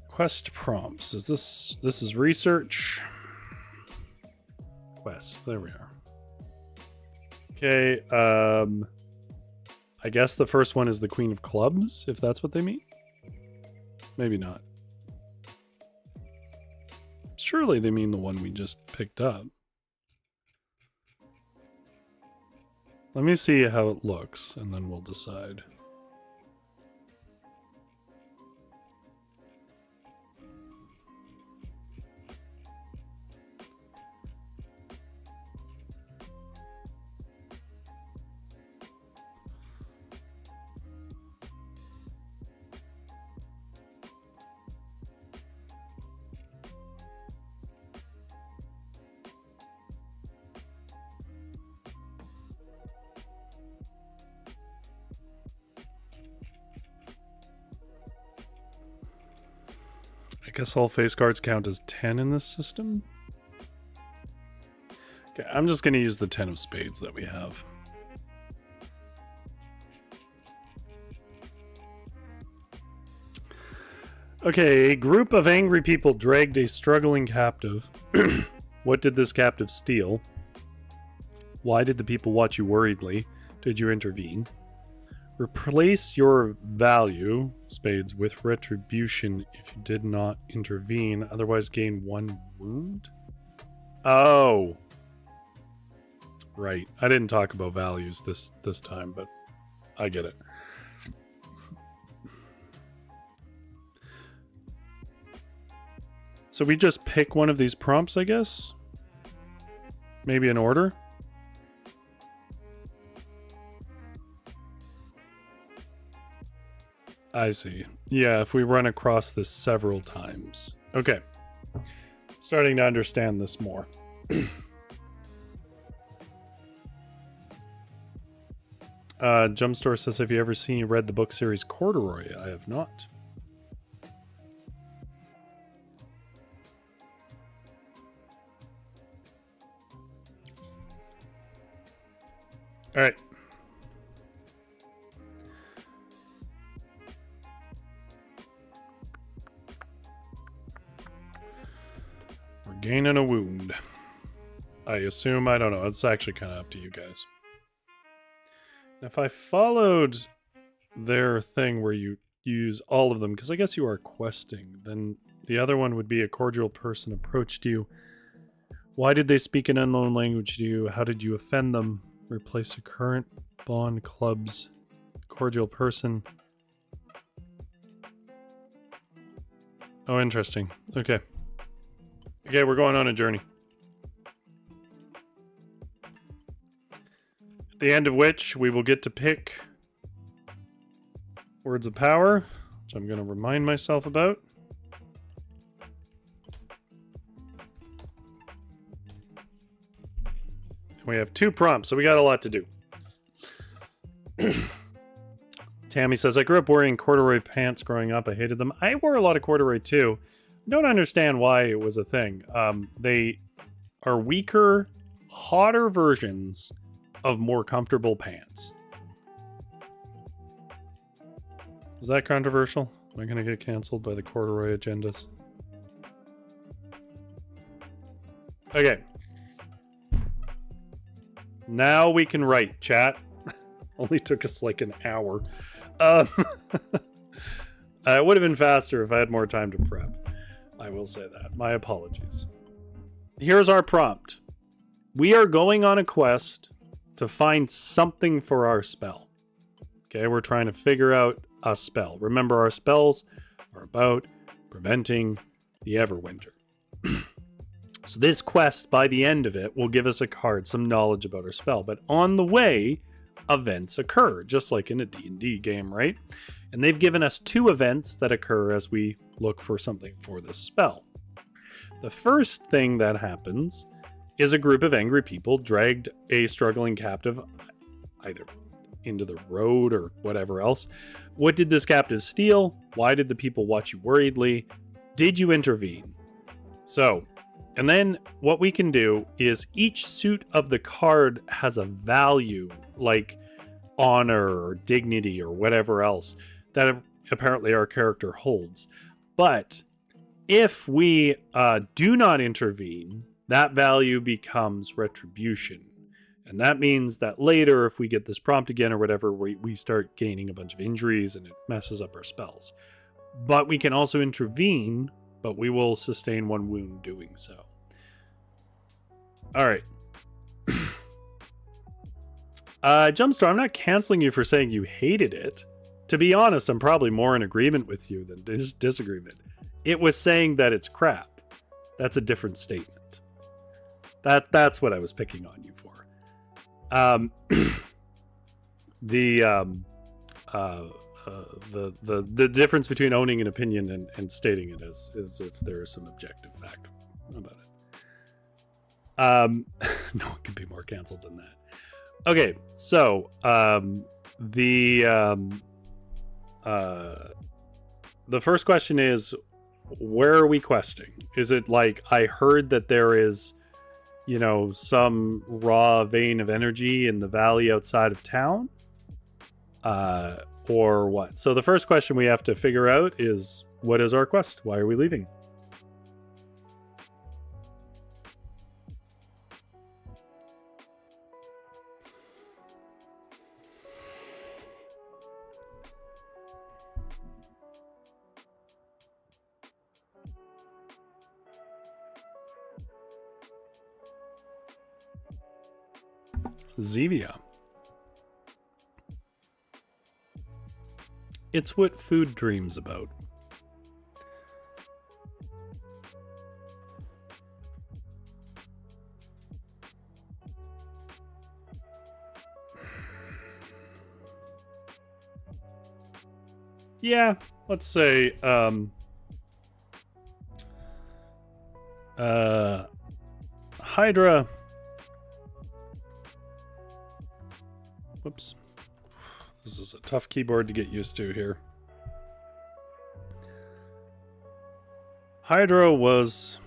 Quest prompts. Is this is research? Quest. There we are. Okay, I guess the first one is the Queen of Clubs, if that's what they mean. Maybe not. Surely they mean the one we just picked up. Let me see how it looks, and then we'll decide. guess all face cards count as 10 in this system. Okay, I'm just going to use the 10 of spades that we have. Okay, a group of angry people dragged a struggling captive. What did this captive steal? Why did the people watch you worriedly? Did you intervene? Replace your value, spades, with retribution if you did not intervene. Otherwise gain 1 wound? Oh. Right. I didn't talk about values this time, but I get it. So we just pick one of these prompts, I guess? Maybe in order? I see. Yeah, if we run across this several times. Okay. Starting to understand this more. Jumpstore says, have you ever read the book series Corduroy? I have not. All right. We're gaining a wound. I assume, I don't know. It's actually kind of up to you guys. If I followed their thing where you use all of them, because I guess you are questing, then the other one would be a cordial person approached you. Why did they speak an unknown language to you? How did you offend them? Replace a current bond club's cordial person. Oh, interesting. Okay. Okay, we're going on a journey. At the end of which we will get to pick words of power, which I'm going to remind myself about. We have 2 prompts, so we got a lot to do. Tammy says, I grew up wearing corduroy pants growing up. I hated them. I wore a lot of corduroy too. I don't understand why it was a thing. They are weaker, hotter versions of more comfortable pants. Is that controversial? Am I going to get canceled by the corduroy agendas? Okay. Now we can write, chat. Only took us like an hour. It would have been faster if I had more time to prep. I will say that. My apologies. Here's our prompt. We are going on a quest to find something for our spell. Okay, we're trying to figure out a spell. Remember, our spells are about preventing the Everwinter. So this quest, by the end of it, will give us a card, some knowledge about our spell. But on the way, events occur, just like in a D&D game, right? And they've given us 2 events that occur as we look for something for this spell. The first thing that happens is a group of angry people dragged a struggling captive either into the road or whatever else. What did this captive steal? Why did the people watch you worriedly? Did you intervene? So, and then what we can do is each suit of the card has a value, like honor or dignity or whatever else that apparently our character holds. But if we do not intervene, that value becomes retribution. And that means that later, if we get this prompt again or whatever, we start gaining a bunch of injuries and it messes up our spells. But we can also intervene, but we will sustain 1 wound doing so. All right. Jumpstar, I'm not canceling you for saying you hated it. To be honest, I'm probably more in agreement with you than disagreement. It was saying that it's crap. That's a different statement. That's what I was picking on you for. The difference between owning an opinion and stating it is if there is some objective fact about it. No one can be more canceled than that. Okay, so the first question is, where are we questing? Is it like I heard that there is, you know, some raw vein of energy in the valley outside of town? Or what? So the first question we have to figure out is, what is our quest? Why are we leaving? Zevia. It's what food dreams about. Yeah, let's say Hydra. Whoops. This is a tough keyboard to get used to here. Hydra was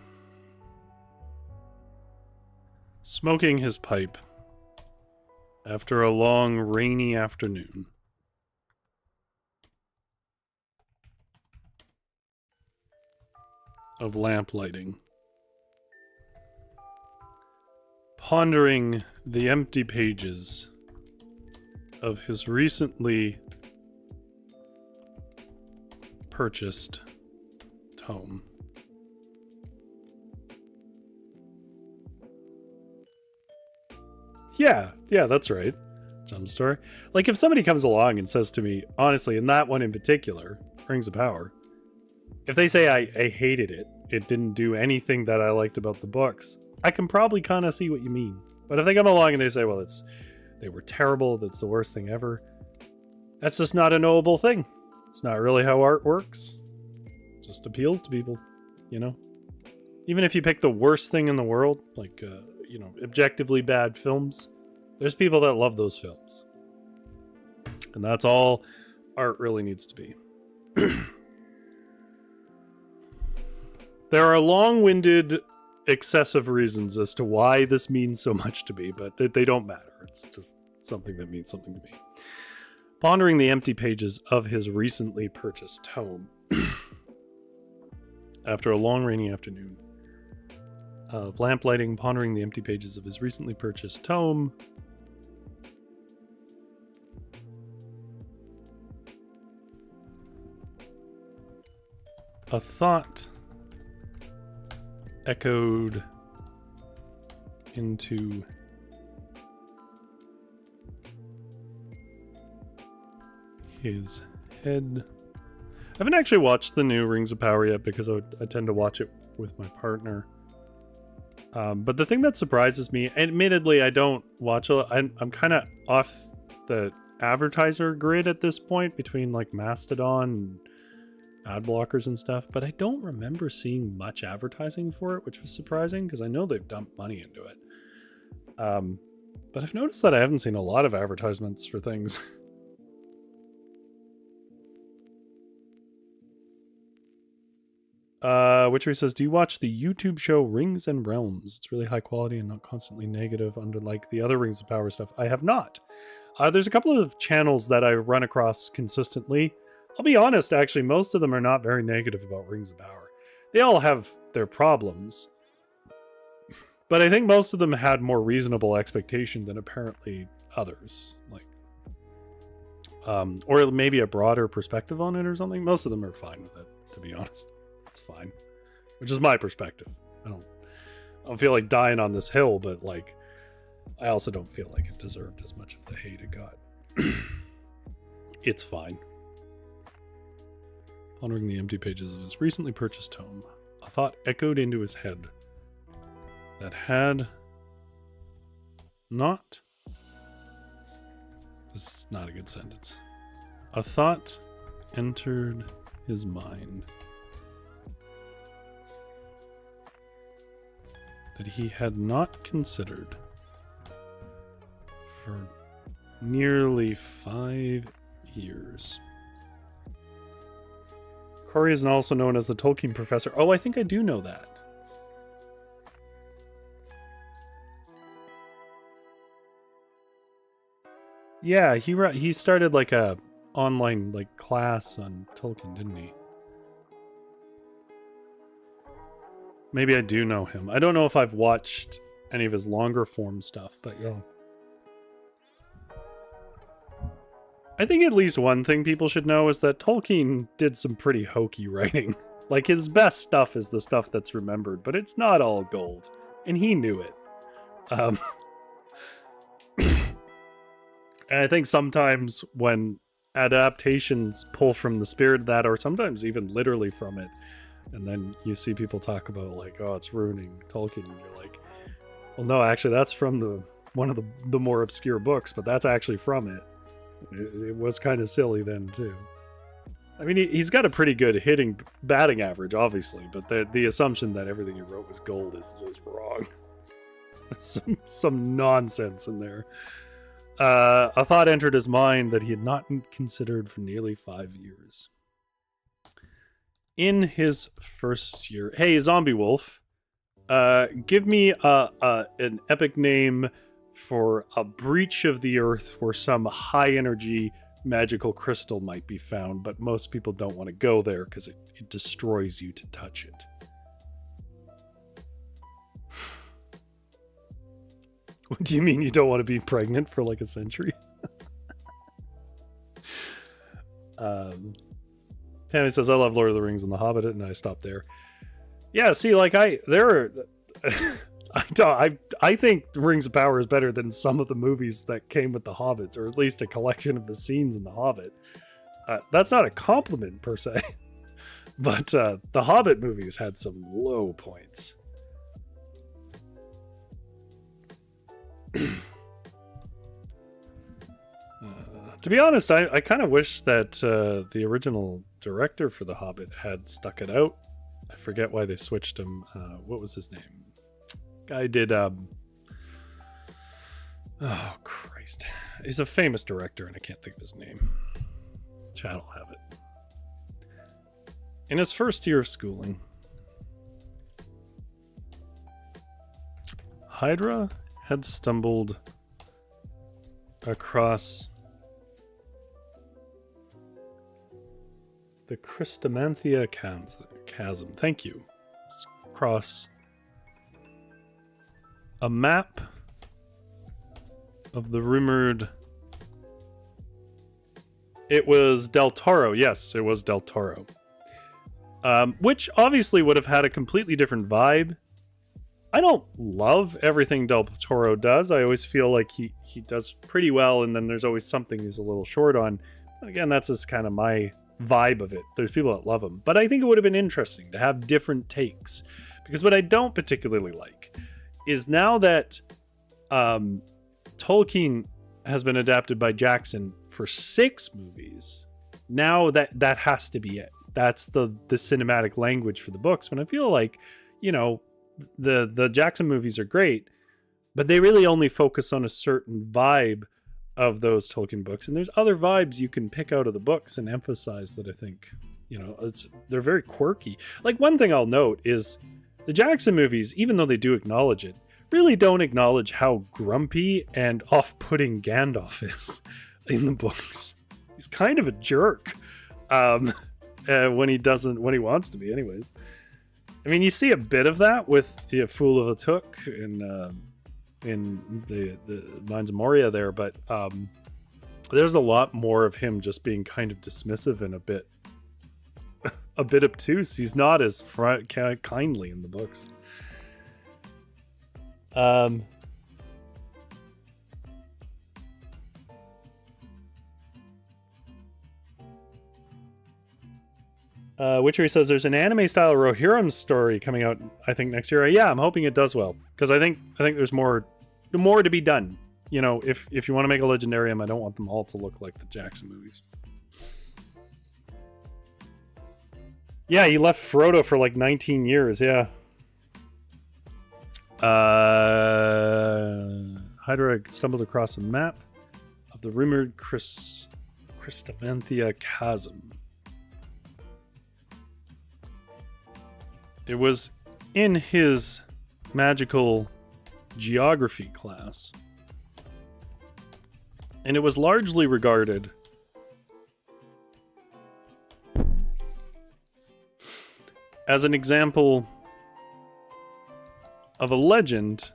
smoking his pipe after a long rainy afternoon. Of lamp lighting, pondering the empty pages of his recently purchased tome. Yeah, that's right. Jump story. Like, if somebody comes along and says to me, honestly, and that one in particular, Rings of Power, if they say I hated it, it didn't do anything that I liked about the books, I can probably kind of see what you mean. But if they come along and they say, well, they were terrible, that's the worst thing ever, that's just not a knowable thing. It's not really how art works. It just appeals to people, you know? Even if you pick the worst thing in the world, like, you know, objectively bad films, there's people that love those films. And that's all art really needs to be. There are long-winded, excessive reasons as to why this means so much to me, but they don't matter. It's just something that means something to me. Pondering the empty pages of his recently purchased tome. After a long rainy afternoon of lamplighting, pondering the empty pages of his recently purchased tome. A thought echoed into his head. I haven't actually watched the new Rings of Power yet because I tend to watch it with my partner. But the thing that surprises me, admittedly, I don't watch a lot. I'm kind of off the advertiser grid at this point between like Mastodon and ad blockers and stuff, but I don't remember seeing much advertising for it, which was surprising because I know they've dumped money into it. But I've noticed that I haven't seen a lot of advertisements for things. Witchery says, do you watch the YouTube show Rings and Realms? It's really high quality and not constantly negative under like the other Rings of Power stuff. I have not. There's a couple of channels that I run across consistently. I'll be honest, actually, most of them are not very negative about Rings of Power. They all have their problems. But I think most of them had more reasonable expectation than apparently others. Like, or maybe a broader perspective on it or something. Most of them are fine with it, to be honest. It's fine. Which is my perspective. I don't feel like dying on this hill, but like, I also don't feel like it deserved as much of the hate it got. It's fine. Pondering the empty pages of his recently purchased tome, a thought echoed into his head that had not... This is not a good sentence. A thought entered his mind that he had not considered for nearly 5 years. Corey is also known as the Tolkien professor. Oh, I think I do know that. Yeah, he started like a online like class on Tolkien, didn't he? Maybe I do know him. I don't know if I've watched any of his longer form stuff, but yeah. I think at least one thing people should know is that Tolkien did some pretty hokey writing. Like, his best stuff is the stuff that's remembered, but it's not all gold. And he knew it. And I think sometimes when adaptations pull from the spirit of that, or sometimes even literally from it, and then you see people talk about, like, oh, it's ruining Tolkien, and you're like, well, no, actually, that's from one of the more obscure books, but that's actually from it. It was kind of silly then, too. I mean, he's got a pretty good batting average, obviously, but the assumption that everything he wrote was gold is wrong. Some nonsense in there. A thought entered his mind that he had not considered for nearly 5 years. In his first year... Hey, Zombie Wolf, give me an epic name for a breach of the earth where some high-energy magical crystal might be found, but most people don't want to go there because it destroys you to touch it. What do you mean you don't want to be pregnant for like a century? Tammy says, I love Lord of the Rings and The Hobbit, and I stopped there. Yeah, see, like, I think Rings of Power is better than some of the movies that came with The Hobbit, or at least a collection of the scenes in The Hobbit. That's not a compliment, per se. But the Hobbit movies had some low points. To be honest, I kind of wish that the original director for The Hobbit had stuck it out. I forget why they switched him. What was his name? Guy did... oh, Christ. He's a famous director, and I can't think of his name. Chad will have it. In his first year of schooling, Hydra had stumbled across the Christamanthia chasm. Thank you. Across a map of the rumored... It was Del Toro. Yes, it was Del Toro. Which obviously would have had a completely different vibe. I don't love everything Del Toro does. I always feel like he does pretty well, and then there's always something he's a little short on. Again, that's just kind of my vibe of it. There's people that love him. But I think it would have been interesting to have different takes. Because what I don't particularly like is now that Tolkien has been adapted by Jackson for 6 movies, now that has to be it. That's the cinematic language for the books. When I feel like, you know, the Jackson movies are great, but they really only focus on a certain vibe of those Tolkien books, and there's other vibes you can pick out of the books and emphasize that I think, you know, they're very quirky. Like, one thing I'll note is the Jackson movies, even though they do acknowledge it, really don't acknowledge how grumpy and off-putting Gandalf is in the books. He's kind of a jerk when he wants to be, anyways. I mean, you see a bit of that with Fool of a Took in the Mines of Moria there, but there's a lot more of him just being kind of dismissive and a bit obtuse. He's not as kindly in the books. Witchery says there's an anime-style Rohirrim story coming out, I think, next year. Yeah, I'm hoping it does well, because I think there's more to be done. You know, if you want to make a Legendarium, I don't want them all to look like the Jackson movies. Yeah, he left Frodo for like 19 years, yeah. Hydra stumbled across a map of the rumored Christamanthia chasm. It was in his magical geography class. And it was largely regarded as an example of a legend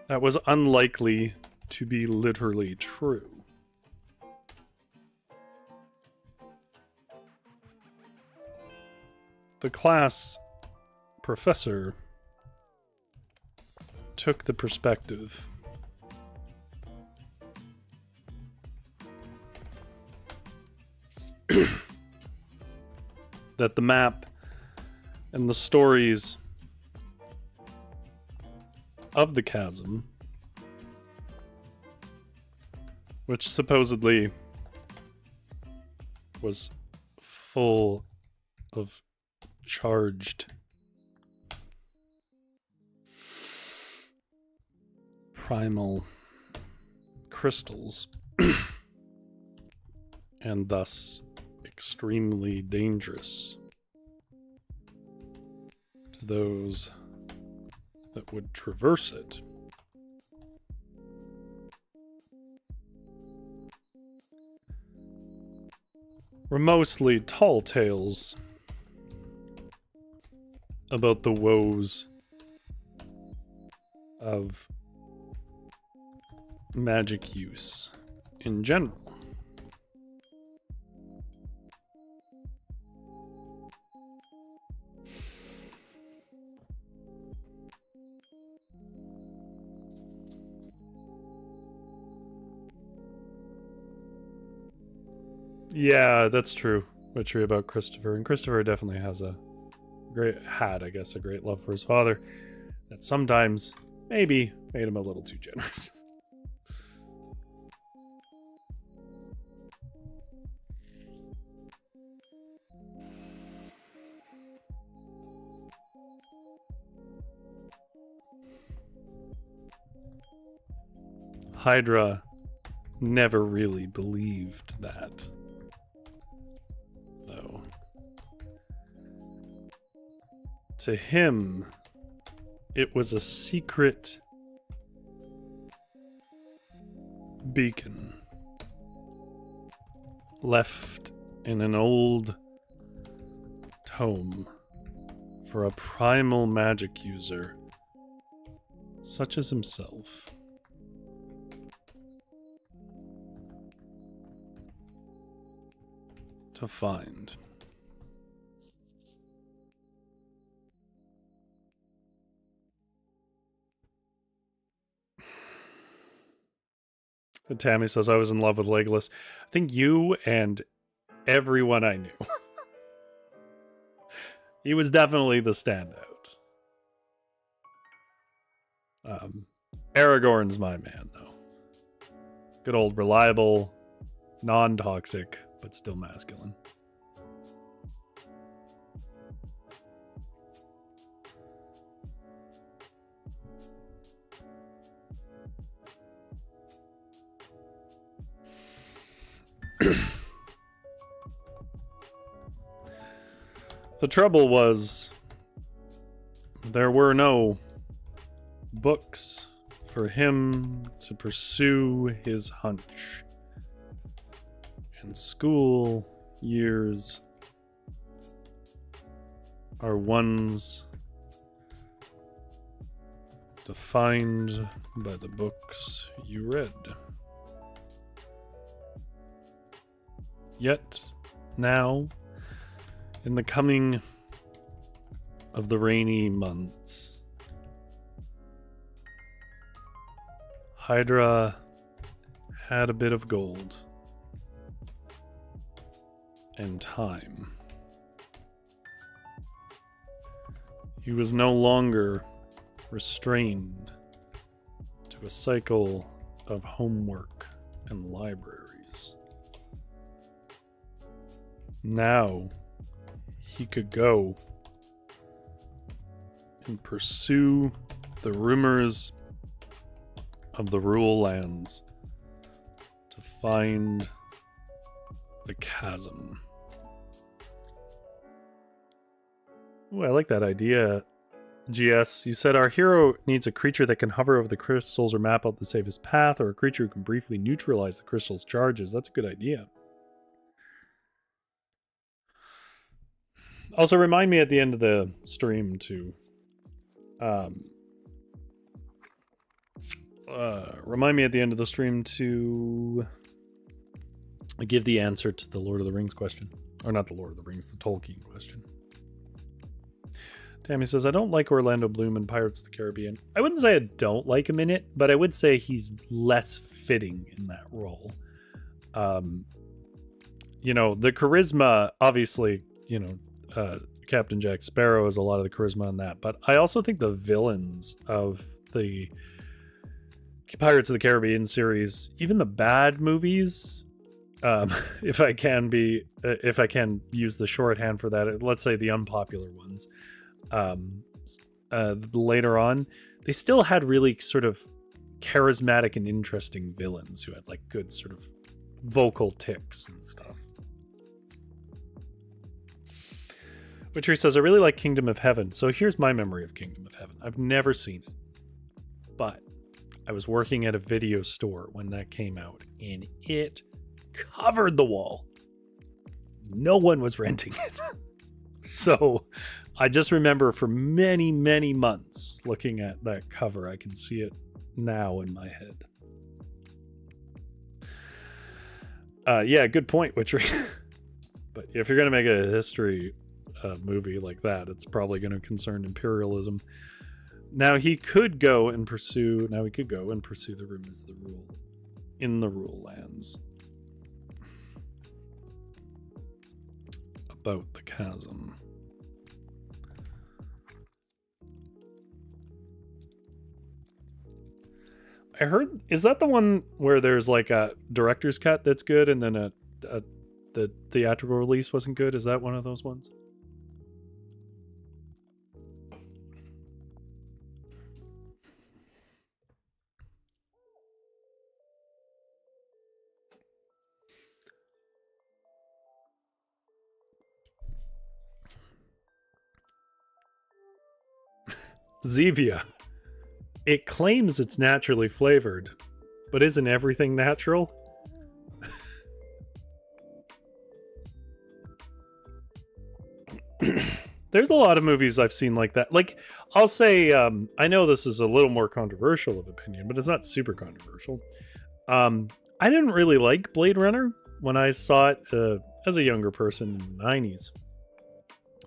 that was unlikely to be literally true. The class professor took the perspective that the map and the stories of the chasm, which supposedly was full of charged primal crystals and thus extremely dangerous to those that would traverse it. Were mostly tall tales about the woes of magic use in general. Yeah, that's true. What's true about Christopher. And Christopher definitely has a great love for his father. That sometimes maybe made him a little too generous. Hydra never really believed that, though. To him, it was a secret beacon left in an old tome for a primal magic user such as himself to find. And Tammy says, I was in love with Legolas. I think you and everyone I knew. He was definitely the standout. Aragorn's my man, though. Good old reliable, non-toxic, but still masculine. The trouble was, there were no books for him to pursue his hunch. And school years are ones defined by the books you read. Yet, now, in the coming of the rainy months, Hydra had a bit of gold and time. He was no longer restrained to a cycle of homework and libraries. Now, he could go and pursue the rumors of the rural lands to find the chasm. Ooh, I like that idea. GS, you said our hero needs a creature that can hover over the crystals or map out the safest path, or a creature who can briefly neutralize the crystal's charges. That's a good idea. Also, remind me at the end of the stream to give the answer to the Lord of the Rings question. Or not the Lord of the Rings, the Tolkien question. Tammy says, I don't like Orlando Bloom in Pirates of the Caribbean. I wouldn't say I don't like him in it, but I would say he's less fitting in that role. You know, the charisma, obviously, you know, Captain Jack Sparrow has a lot of the charisma in that, but I also think the villains of the Pirates of the Caribbean series, even the bad movies, if I can use the shorthand for that, let's say the unpopular ones, later on, they still had really sort of charismatic and interesting villains who had like good sort of vocal tics and stuff. Witchery says, I really like Kingdom of Heaven. So here's my memory of Kingdom of Heaven. I've never seen it, but I was working at a video store when that came out, and it covered the wall. No one was renting it. So I just remember for many, many months looking at that cover. I can see it now in my head. Yeah, good point, Witchery. But if you're going to make a history movie like that, it's probably going to concern imperialism. Now he could go and pursue the rumors of the rule in the rule lands. About the chasm. I heard, is that the one where there's like a director's cut that's good and then the theatrical release wasn't good? Is that one of those ones? Zevia. It claims it's naturally flavored, but isn't everything natural? There's a lot of movies I've seen like that. Like, I'll say, I know this is a little more controversial of opinion, but it's not super controversial. I didn't really like Blade Runner when I saw it as a younger person in the 90s.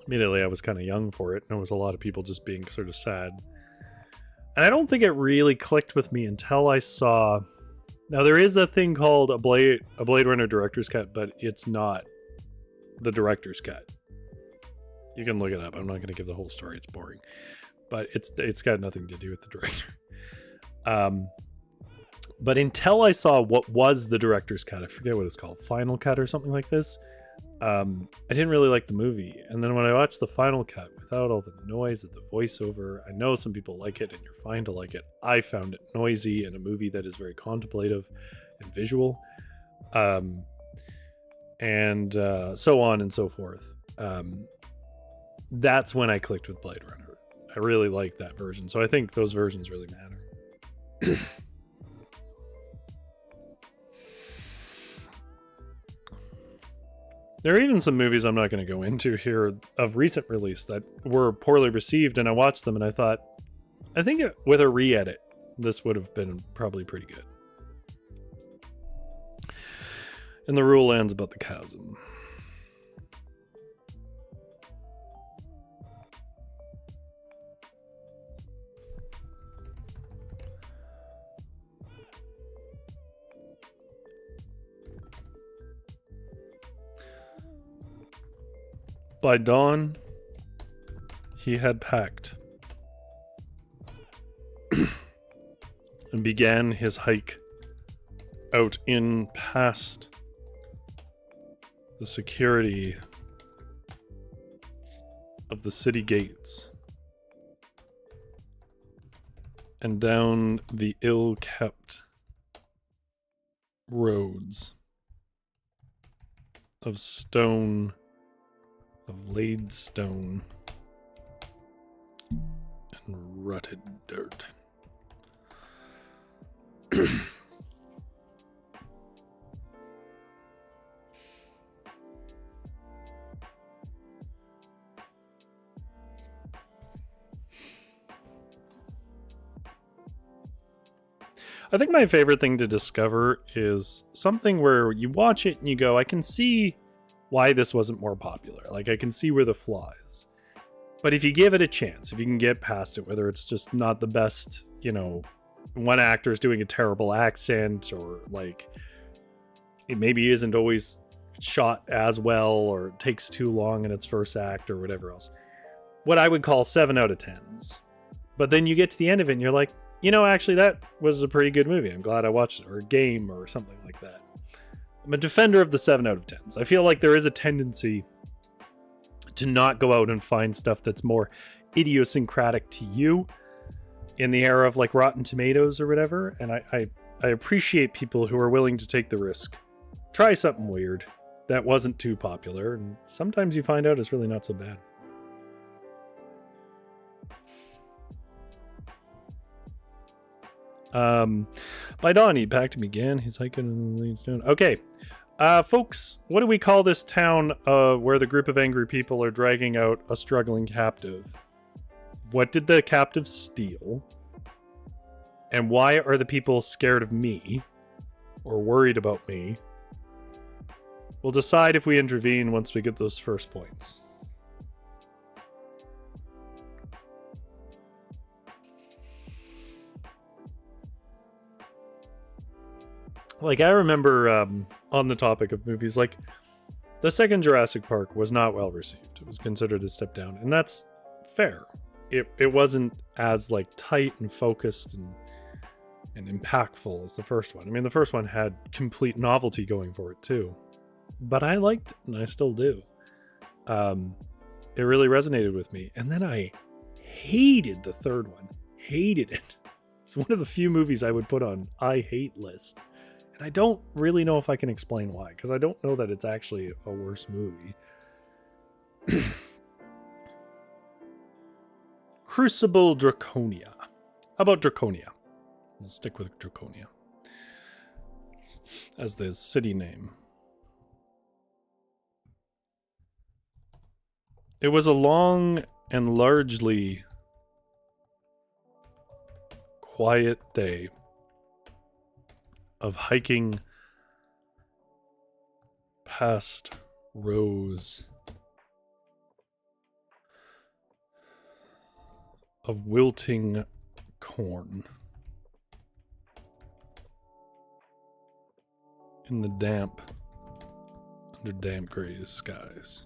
Immediately, I was kind of young for it, and there was a lot of people just being sort of sad. And I don't think it really clicked with me until I saw... Now, there is a thing called a Blade Runner director's cut, but it's not the director's cut. You can look it up. I'm not going to give the whole story. It's boring. But it's got nothing to do with the director. But until I saw what was the director's cut, I forget what it's called, Final Cut or something like this, I didn't really like the movie. And then when I watched the final cut without all the noise of the voiceover, I know some people like it and you're fine to like it. I found it noisy in a movie that is very contemplative and visual. And so on and so forth. That's when I clicked with Blade Runner. I really like that version. So I think those versions really matter. There are even some movies I'm not going to go into here of recent release that were poorly received, and I watched them and I thought, I think with a re-edit, this would have been probably pretty good. And the rule lands about the chasm. By dawn, he had packed and began his hike out in past the security of the city gates and down the ill-kept roads of stone, of laid stone, rutted dirt. I think my favorite thing to discover is something where you watch it and you go, I can see why this wasn't more popular. Like, I can see where the flaw is. But if you give it a chance, if you can get past it, whether it's just not the best, you know, one actor's doing a terrible accent, or like it maybe isn't always shot as well, or it takes too long in its first act, or whatever else. What I would call 7 out of 10s. But then you get to the end of it and you're like, you know, actually, that was a pretty good movie. I'm glad I watched it. Or a game or something like that. I'm a defender of the 7 out of 10s. I feel like there is a tendency to not go out and find stuff that's more idiosyncratic to you in the era of like Rotten Tomatoes or whatever. And I appreciate people who are willing to take the risk. Try something weird that wasn't too popular. And sometimes you find out it's really not so bad. By dawn, he packed him again. He's hiking and leads down. Okay. Folks, what do we call this town where the group of angry people are dragging out a struggling captive? What did the captive steal? And why are the people scared of me? Or worried about me? We'll decide if we intervene once we get those first points. Like, I remember on the topic of movies, like, the second Jurassic Park was not well received. It was considered a step down, and that's fair. It wasn't as, like, tight and focused and impactful as the first one. I mean, the first one had complete novelty going for it, too. But I liked it, and I still do. It really resonated with me. And then I hated the third one. Hated it. It's one of the few movies I would put on I hate list. I don't really know if I can explain why, because I don't know that it's actually a worse movie. Crucible Draconia. How about Draconia? We'll stick with Draconia as the city name. It was a long and largely quiet day of hiking past rows of wilting corn in the damp, under damp gray skies.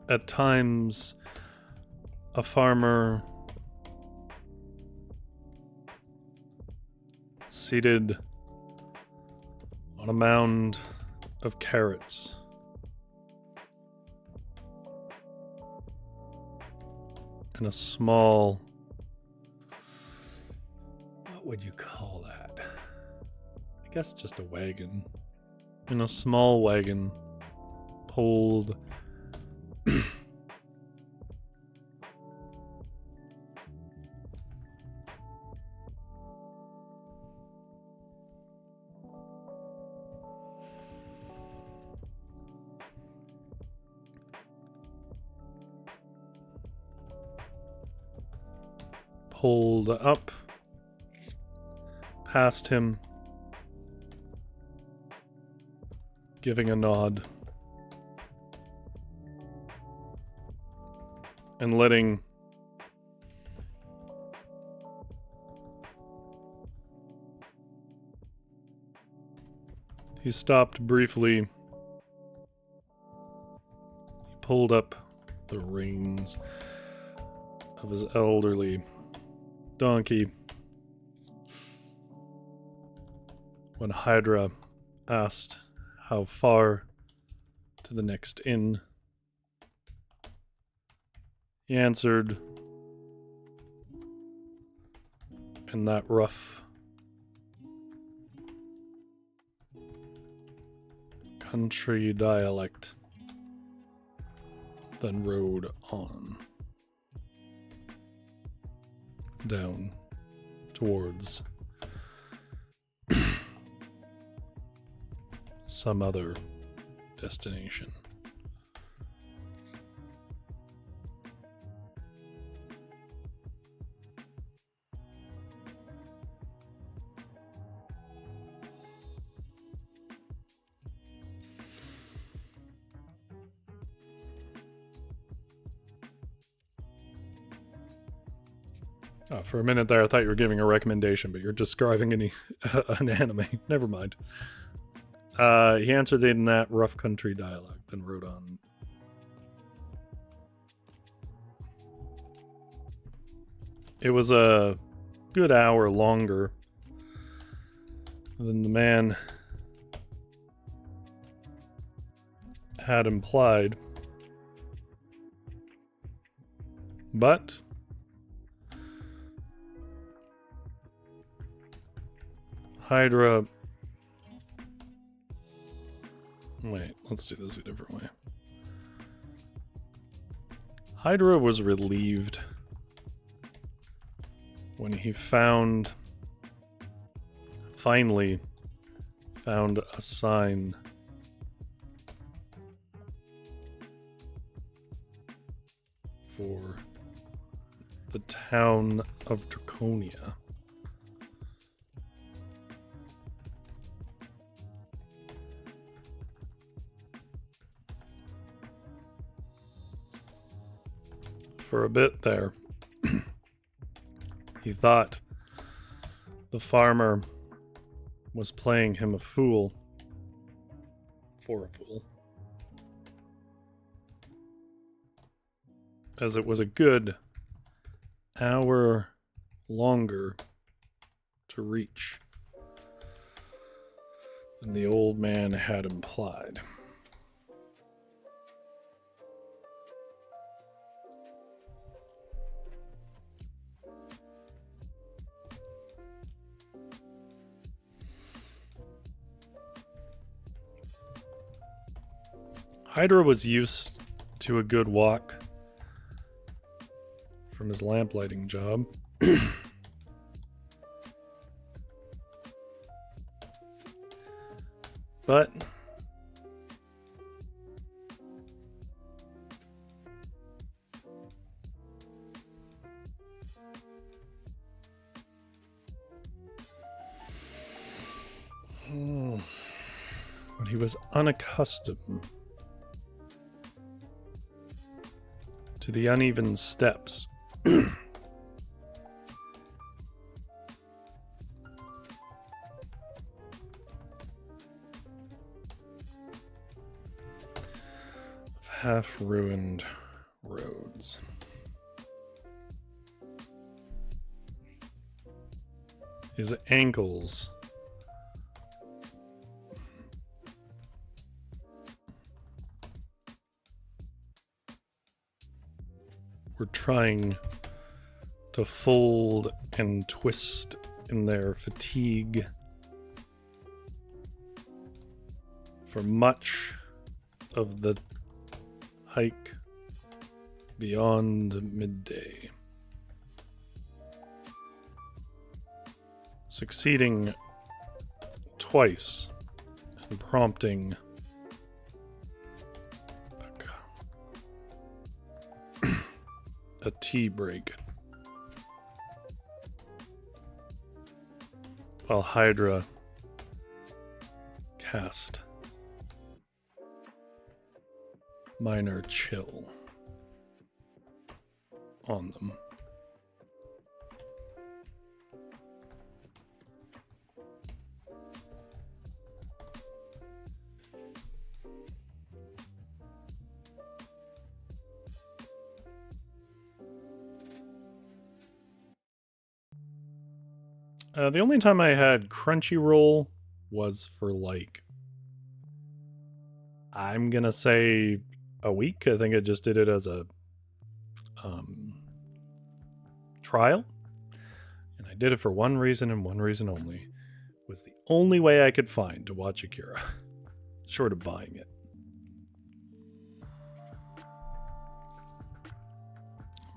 At times, a farmer seated on a mound of carrots in a small, what would you call that? I guess just a wagon. In a small wagon pulled pulled up past him, giving a nod and letting he stopped briefly. He pulled up the reins of his elderly donkey when Hydra asked how far to the next inn. He answered in that rough country dialect, then rode on down towards some other destination. Oh, for a minute there, I thought you were giving a recommendation, but you're describing an anime. Never mind. He answered it in that rough country dialect, then wrote on. It was a good hour longer than the man had implied. But Hydra... Wait, let's do this a different way. Hydra was relieved when he finally found a sign for the town of Draconia. For a bit there, he thought the farmer was playing him a fool for a fool, as it was a good hour longer to reach than the old man had implied. Hydra was used to a good walk from his lamplighting job. But he was unaccustomed to the uneven steps of half-ruined roads. His ankles were trying to fold and twist in their fatigue for much of the hike beyond midday, succeeding twice and prompting a tea break, while Hydra cast minor chill on them. The only time I had Crunchyroll was for, like, I'm gonna say a week. I think I just did it as a trial. And I did it for one reason and one reason only. It was the only way I could find to watch Akira. short of buying it.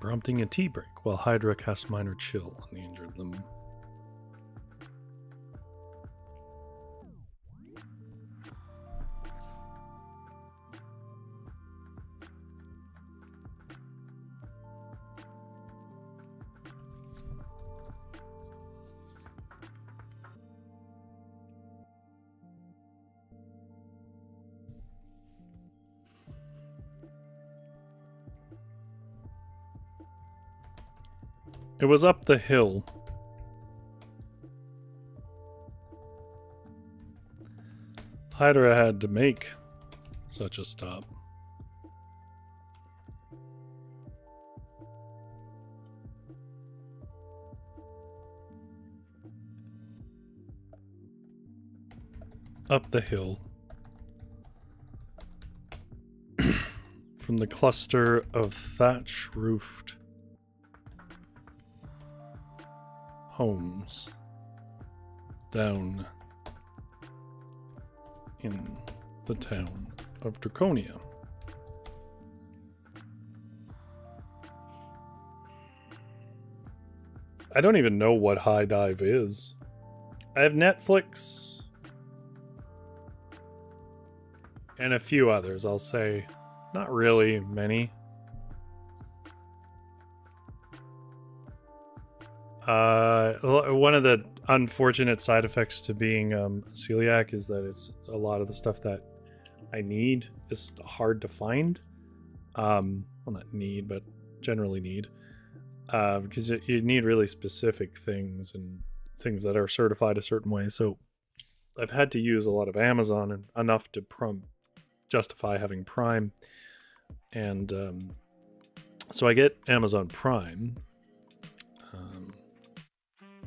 Prompting a tea break while Hydra casts Minor Chill on the injured limb. It was up the hill. Hydra had to make such a stop. Up the hill. From the cluster of thatch-roofed homes down in the town of Draconia. I don't even know what High Dive is. I have Netflix and a few others, I'll say. Not really many. One of the unfortunate side effects to being celiac is that it's a lot of the stuff that I need is hard to find. Well, not need, but generally need. Because you need really specific things and things that are certified a certain way. So I've had to use a lot of Amazon and enough to justify having Prime. And so I get Amazon Prime.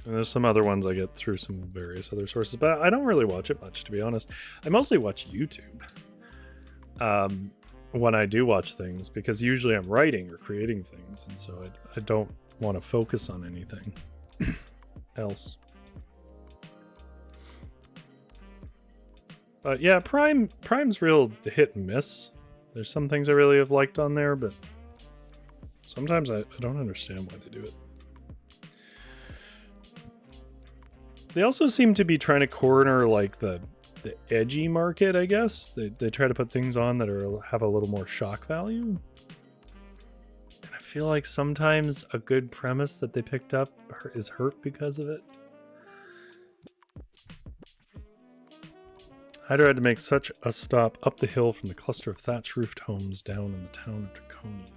And there's some other ones I get through some various other sources, but I don't really watch it much, to be honest. I mostly watch YouTube when I do watch things, because usually I'm writing or creating things, and so I don't want to focus on anything else. But yeah, Prime's real hit and miss. There's some things I really have liked on there, but sometimes I don't understand why they do it. They also seem to be trying to corner like the edgy market, I guess. They try to put things on that have a little more shock value. And I feel like sometimes a good premise that they picked up is hurt because of it. Hydra had to make such a stop up the hill from the cluster of thatch-roofed homes down in the town of Draconia.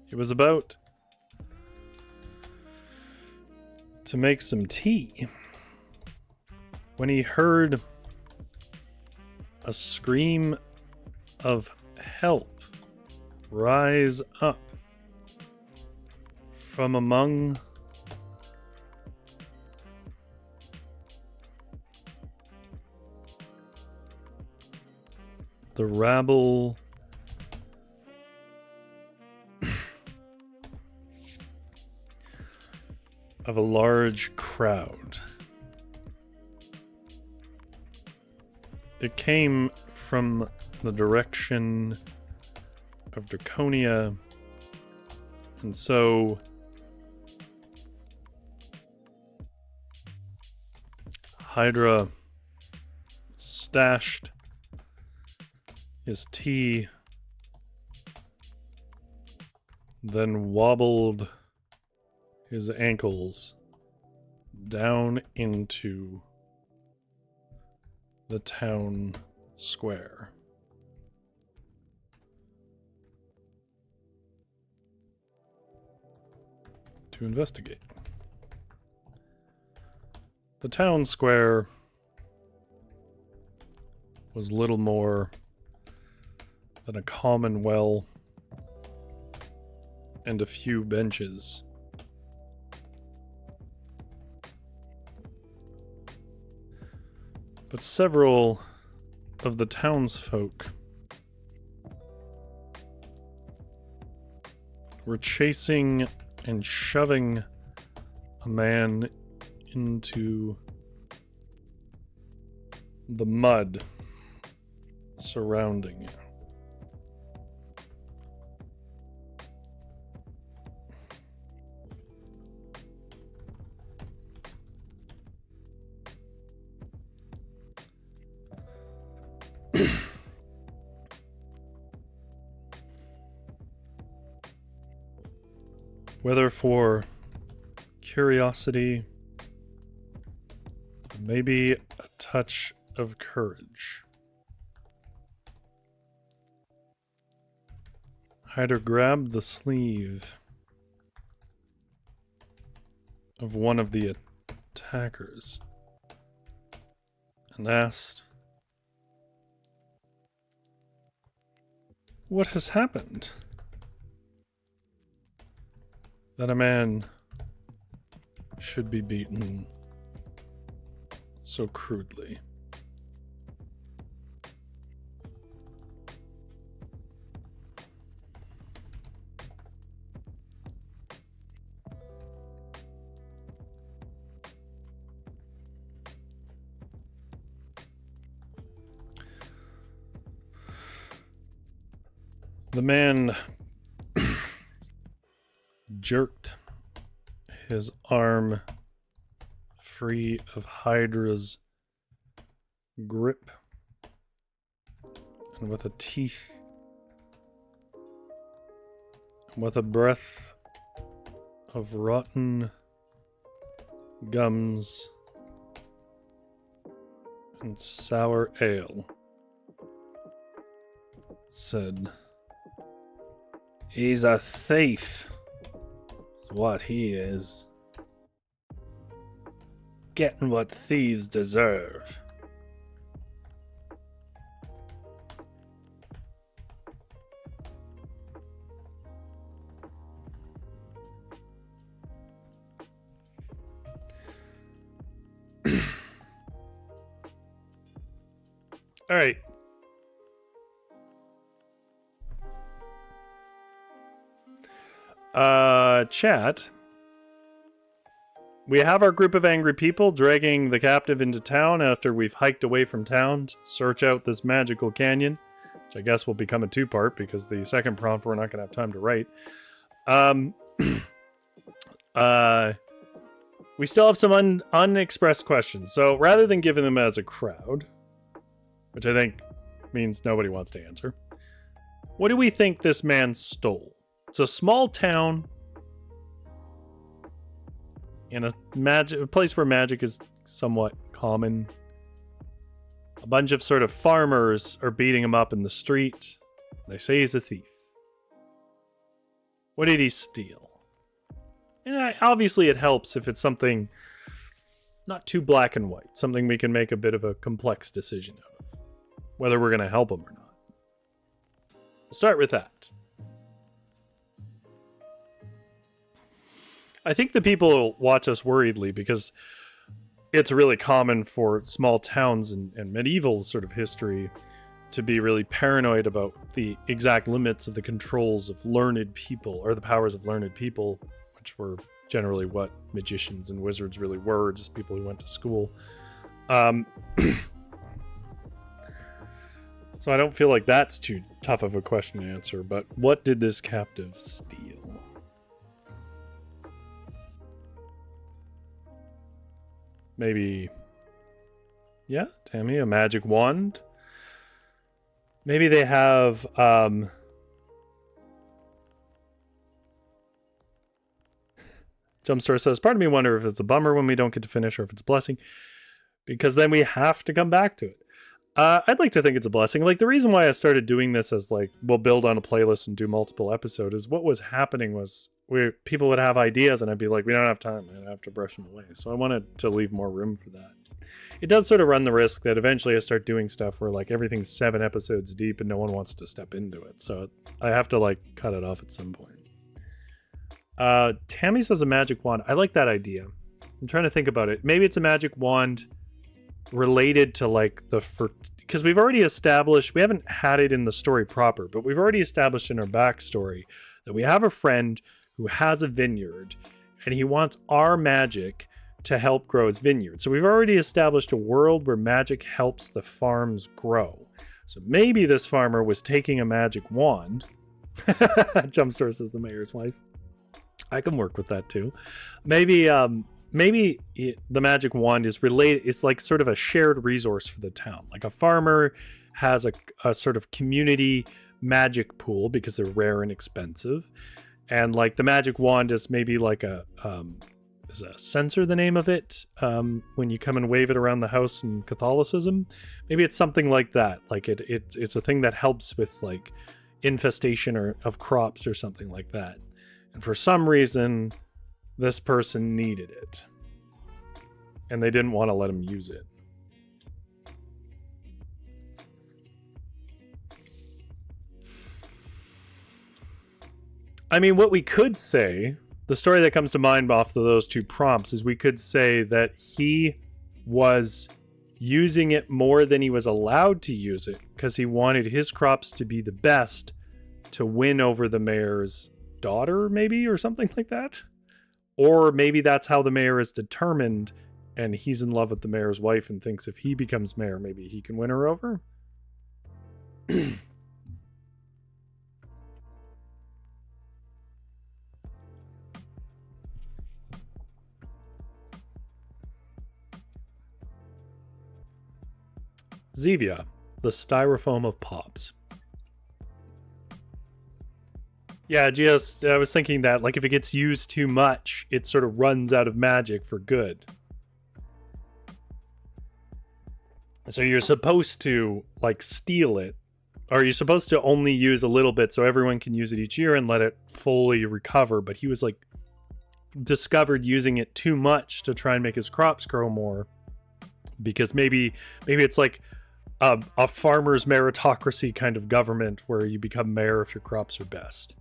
It was about to make some tea when he heard a scream of help rise up from among the rabble of a large crowd. It came from the direction of Draconia, and so Hydra stashed his tea, then wobbled his ankles down into the town square. To investigate. The town square was little more than a common well and a few benches. But several of the townsfolk were chasing and shoving a man into the mud surrounding you. Whether for curiosity, maybe a touch of courage. Hyder grabbed the sleeve of one of the attackers and asked, "What has happened? That a man should be beaten so crudely." The man jerked his arm free of Hydra's grip, and with a teeth, and with a breath of rotten gums and sour ale, said, "He's a thief, is what he is. Getting what thieves deserve." All right. Chat. We have our group of angry people dragging the captive into town after we've hiked away from town to search out this magical canyon, which I guess will become a two-part because the second prompt we're not going to have time to write. We still have some unexpressed questions, so rather than giving them as a crowd, which I think means nobody wants to answer, what do we think this man stole? It's a small town in a place where magic is somewhat common. A bunch of sort of farmers are beating him up in the street. They say he's a thief. What did he steal? And obviously it helps if it's something not too black and white, something we can make a bit of a complex decision out of, whether we're going to help him or not. We'll start with that. I think the people watch us worriedly because it's really common for small towns and medieval sort of history to be really paranoid about the exact limits of the controls of learned people, or the powers of learned people, which were generally what magicians and wizards really were, just people who went to school. So I don't feel like that's too tough of a question to answer, but what did this captive steal? Maybe, yeah, Tammy, a magic wand. Maybe they have, Jumpstore says, part of me wonder if it's a bummer when we don't get to finish or if it's a blessing, because then we have to come back to it. I'd like to think it's a blessing. Like, the reason why I started doing this as, like, we'll build on a playlist and do multiple episodes is what was happening was people would have ideas and I'd be like, we don't have time, and I have to brush them away. So I wanted to leave more room for that. It does sort of run the risk that eventually I start doing stuff where, like, everything's 7 episodes deep and no one wants to step into it. So I have to, like, cut it off at some point. Tammy says a magic wand. I like that idea. I'm trying to think about it. Maybe it's a magic wand related to, like, because we've already established, we haven't had it in the story proper, but we've already established in our backstory that we have a friend who has a vineyard and he wants our magic to help grow his vineyard. So we've already established a world where magic helps the farms grow. So maybe this farmer was taking a magic wand. Jumpstore says the mayor's wife. I can work with that too. Maybe the magic wand is related. It's like sort of a shared resource for the town. Like a farmer has a sort of community magic pool because they're rare and expensive. And like the magic wand is maybe like is a censer the name of it when you come and wave it around the house in Catholicism. Maybe it's something like that. Like it's a thing that helps with like infestation of crops or something like that. And for some reason, this person needed it. And they didn't want to let him use it. I mean, what we could say, the story that comes to mind off of those two prompts, is we could say that he was using it more than he was allowed to use it because he wanted his crops to be the best to win over the mayor's daughter, maybe, or something like that. Or maybe that's how the mayor is determined and he's in love with the mayor's wife and thinks if he becomes mayor, maybe he can win her over. Zevia, the styrofoam of pops. Yeah, I was thinking that, like, if it gets used too much, it sort of runs out of magic for good. So you're supposed to, like, steal it. Or you're supposed to only use a little bit so everyone can use it each year and let it fully recover. But he was, like, discovered using it too much to try and make his crops grow more. Because maybe it's like a farmer's meritocracy kind of government where you become mayor if your crops are best.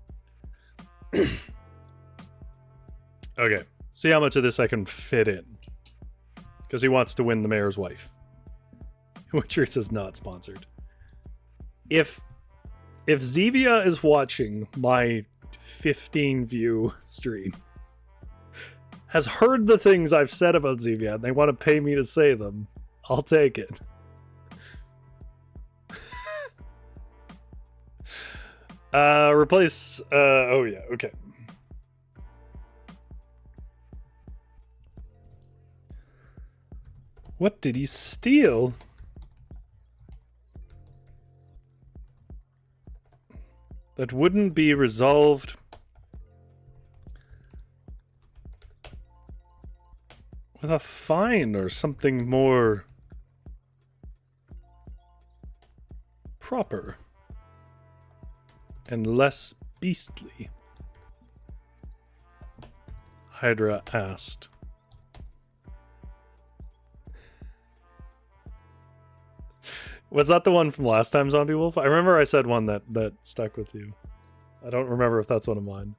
Okay, see how much of this I can fit in. Because he wants to win the mayor's wife. Which is not sponsored. If Zevia is watching my 15 view stream, has heard the things I've said about Zevia, and they want to pay me to say them, I'll take it. Replace, oh yeah, okay. What did he steal? That wouldn't be resolved with a fine or something more proper and less beastly? Hydra asked. Was that the one from last time, Zombie Wolf? I remember I said one that stuck with you. I don't remember if that's one of mine.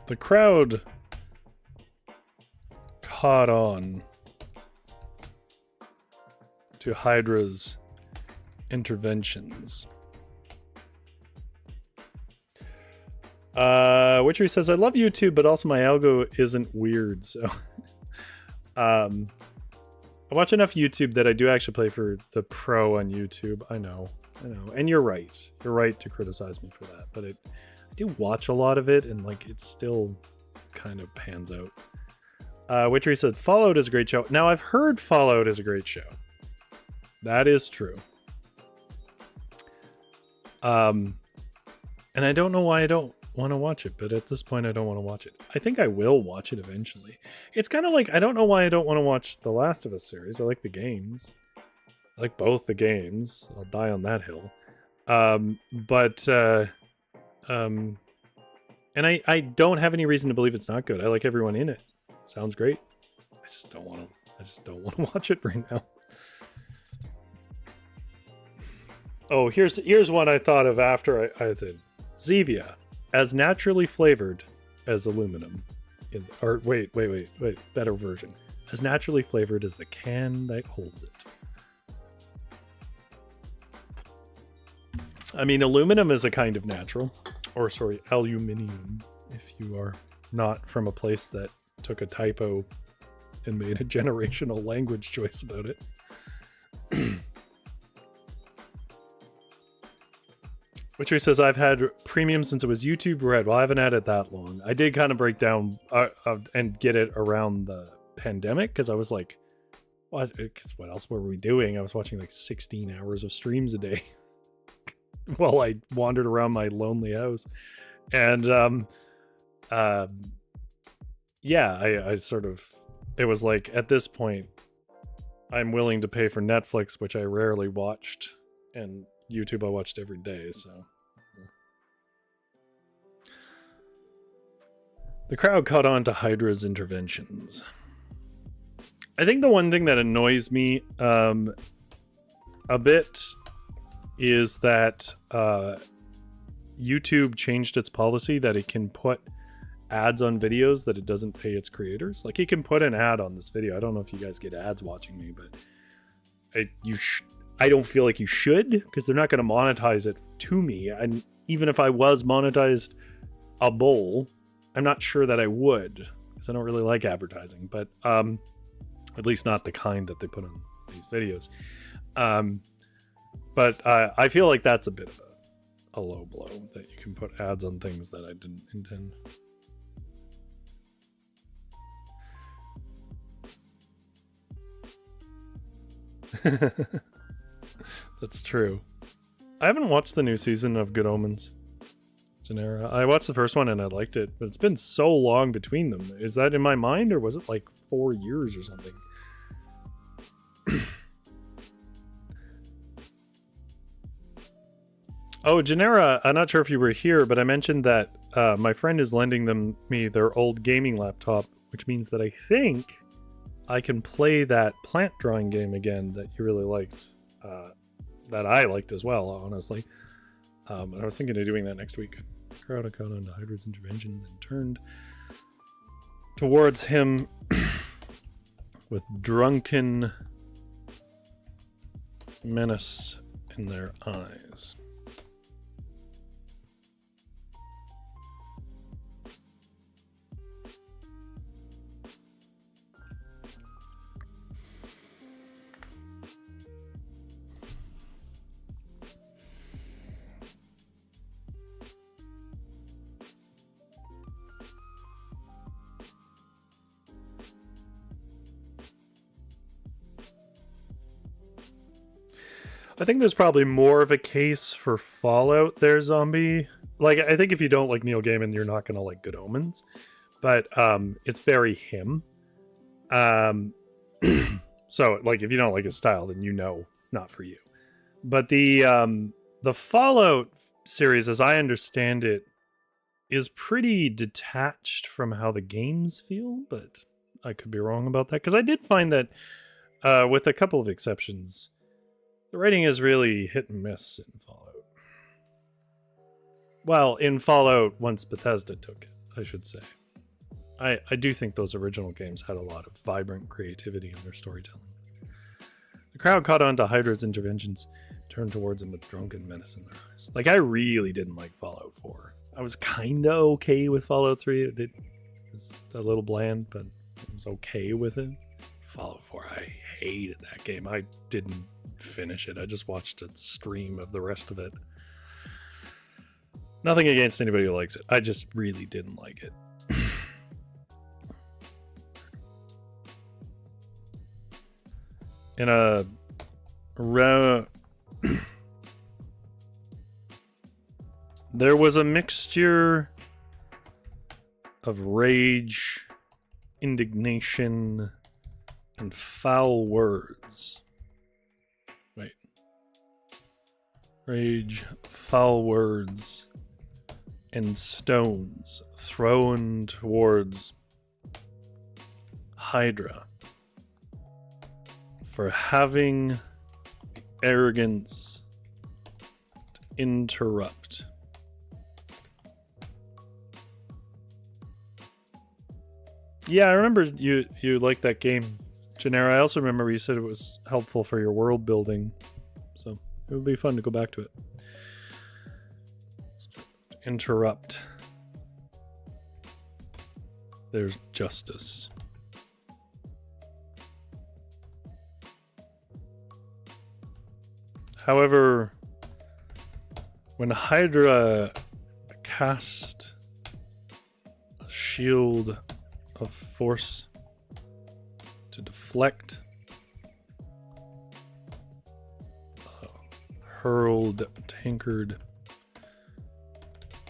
The crowd caught on to Hydra's interventions. Witchery says, I love YouTube, but also my algo isn't weird, so I watch enough YouTube that I do actually play for the pro on YouTube. I know. And you're right to criticize me for that, but I do watch a lot of it, and like it still kind of pans out. Witchery said, Fallout is a great show. Now, I've heard Fallout is a great show. That is true. And I don't know why I don't want to watch it, but at this point I don't want to watch it. I think I will watch it eventually. It's kind of like, I don't know why I don't want to watch the Last of Us series. I like the games. I like both the games. I'll die on that hill. And I don't have any reason to believe it's not good. I like everyone in it. Sounds great. I just don't want to watch it right now. Oh, here's one I thought of after I did. Zevia, as naturally flavored as aluminum. or wait, better version. As naturally flavored as the can that holds it. I mean, aluminum is a kind of natural, or sorry, aluminium, if you are not from a place that took a typo and made a generational language choice about it. Witcher says, I've had premium since it was YouTube Red. Well, I haven't had it that long. I did kind of break down and get it around the pandemic because I was like, what else were we doing? I was watching like 16 hours of streams a day while I wandered around my lonely house. And yeah, I sort of, it was like, at this point, I'm willing to pay for Netflix, which I rarely watched, and YouTube I watched every day, so. The crowd caught on to Hydra's interventions. I think the one thing that annoys me a bit is that YouTube changed its policy that it can put ads on videos that it doesn't pay its creators. Like, it can put an ad on this video. I don't know if you guys get ads watching me, but I don't feel like you should, because they're not going to monetize it to me. And even if I was monetized a bowl, I'm not sure that I would, because I don't really like advertising, but at least not the kind that they put on these videos. But I feel like that's a bit of a low blow, that you can put ads on things that I didn't intend. That's true. I haven't watched the new season of Good Omens. Genera. I watched the first one and I liked it, but it's been so long between them. Is that in my mind, or was it like 4 years or something? Oh, Genera, I'm not sure if you were here, but I mentioned that my friend is lending me their old gaming laptop, which means that I think I can play that plant drawing game again that you really liked, that I liked as well, honestly. I was thinking of doing that next week. Crowd caught on to Hydra's intervention and turned towards him with drunken menace in their eyes. I think there's probably more of a case for Fallout there, Zombie. Like, I think if you don't like Neil Gaiman, you're not going to like Good Omens. But it's very him. So, like, if you don't like his style, then you know it's not for you. But the Fallout series, as I understand it, is pretty detached from how the games feel. But I could be wrong about that. Because I did find that, with a couple of exceptions, the writing is really hit and miss in Fallout. Well, in Fallout, once Bethesda took it, I should say. I do think those original games had a lot of vibrant creativity in their storytelling. The crowd caught on to Hydra's interventions, turned towards him with drunken menace in their eyes. Like, I really didn't like Fallout 4. I was kind of okay with Fallout 3. It was a little bland, but I was okay with it. Fallout 4, I hated that game. I didn't finish it. I just watched a stream of the rest of it. Nothing against anybody who likes it. I just really didn't like it. In a there was a mixture of rage, indignation, and foul words. Wait. Rage, foul words, and stones thrown towards Hydra for having the arrogance to interrupt. Yeah, I remember you liked that game, Genera. I also remember you said it was helpful for your world building, so it would be fun to go back to it. Interrupt. There's justice. However, when Hydra cast a shield of force to deflect, hurled tankard,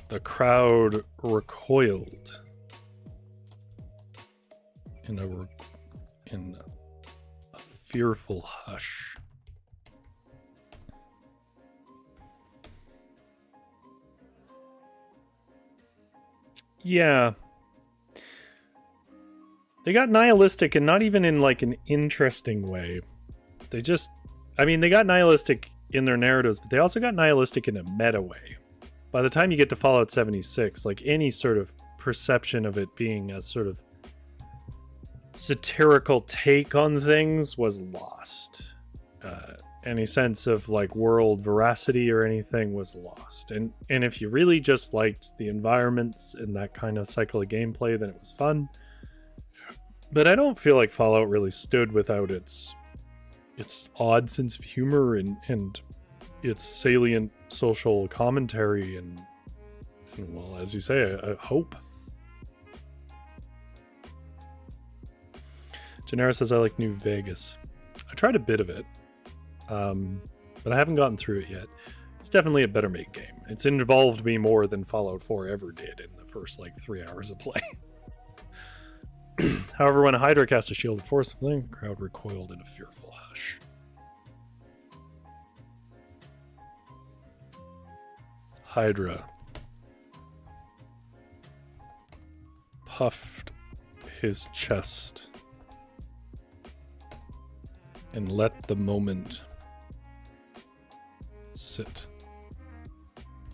the crowd recoiled in a fearful hush. Yeah. They got nihilistic, and not even in like an interesting way. They just, I mean, they got nihilistic in their narratives, but they also got nihilistic in a meta way. By the time you get to Fallout 76, like any sort of perception of it being a sort of satirical take on things was lost. Any sense of like world veracity or anything was lost. And if you really just liked the environments and that kind of cycle of gameplay, then it was fun. But I don't feel like Fallout really stood without its odd sense of humor and its salient social commentary and well, as you say, a hope. Genera says, I like New Vegas. I tried a bit of it, but I haven't gotten through it yet. It's definitely a better made game. It's involved me more than Fallout 4 ever did in the first, like, 3 hours of play. However, when a Hydra cast a shield of force, the crowd recoiled in a fearful hush. Hydra puffed his chest and let the moment sit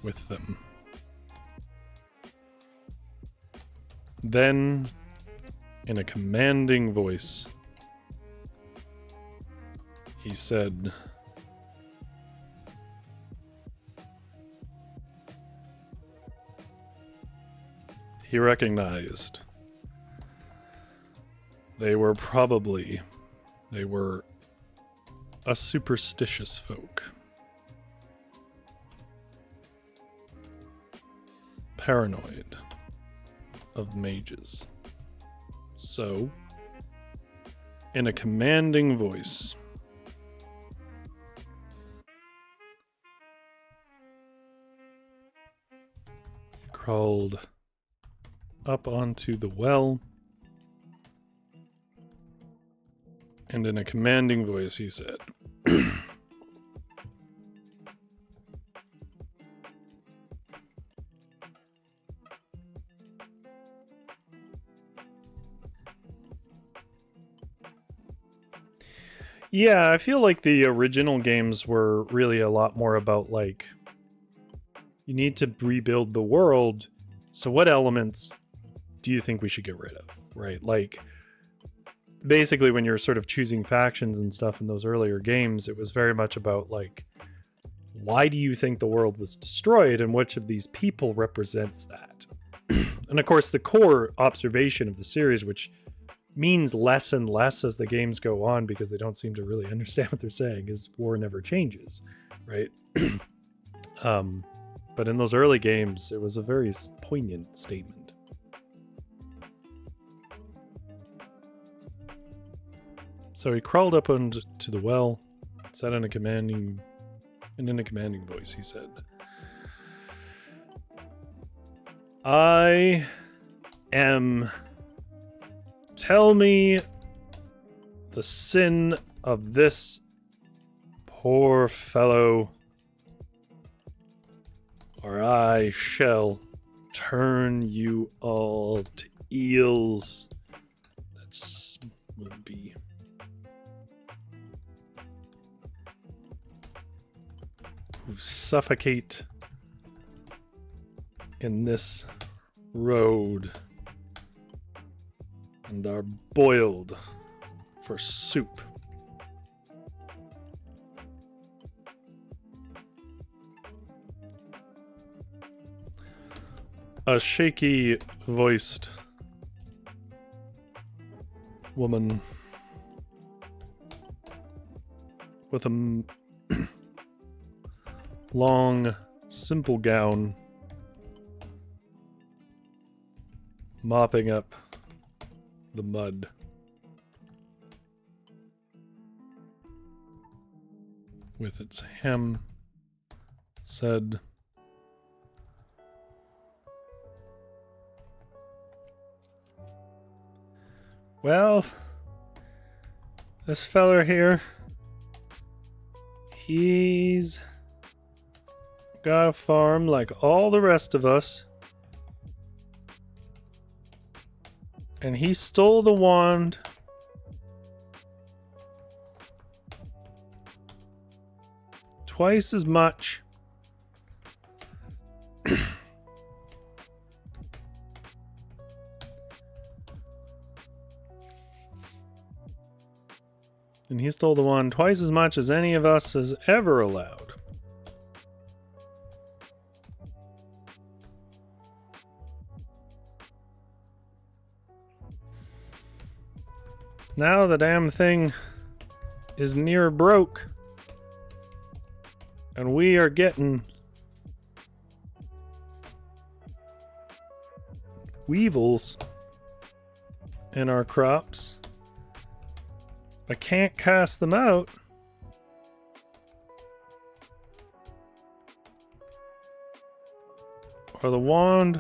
with them. Then, in a commanding voice, he said, he recognized they were a superstitious folk. Paranoid of mages. So, in a commanding voice, he crawled up onto the well, and in a commanding voice he said, yeah, I feel like the original games were really a lot more about, like, you need to rebuild the world, so what elements do you think we should get rid of, right? Like, basically when you're sort of choosing factions and stuff in those earlier games, it was very much about, like, why do you think the world was destroyed and which of these people represents that? And of course, the core observation of the series, which means less and less as the games go on because they don't seem to really understand what they're saying, is war never changes, right? But in those early games, it was a very poignant statement. So he crawled up onto the well, said in a commanding voice, he said, I am... Tell me the sin of this poor fellow, or I shall turn you all to eels that will be who suffocate in this road and are boiled for soup. A shaky-voiced woman with a long, simple gown mopping up the mud. With its hem said, "Well, this feller here, he's got a farm like all the rest of us. And he stole the wand twice as much and he stole the wand twice as much as any of us has ever allowed. Now the damn thing is near broke, and we are getting weevils in our crops. I can't cast them out. Or the wand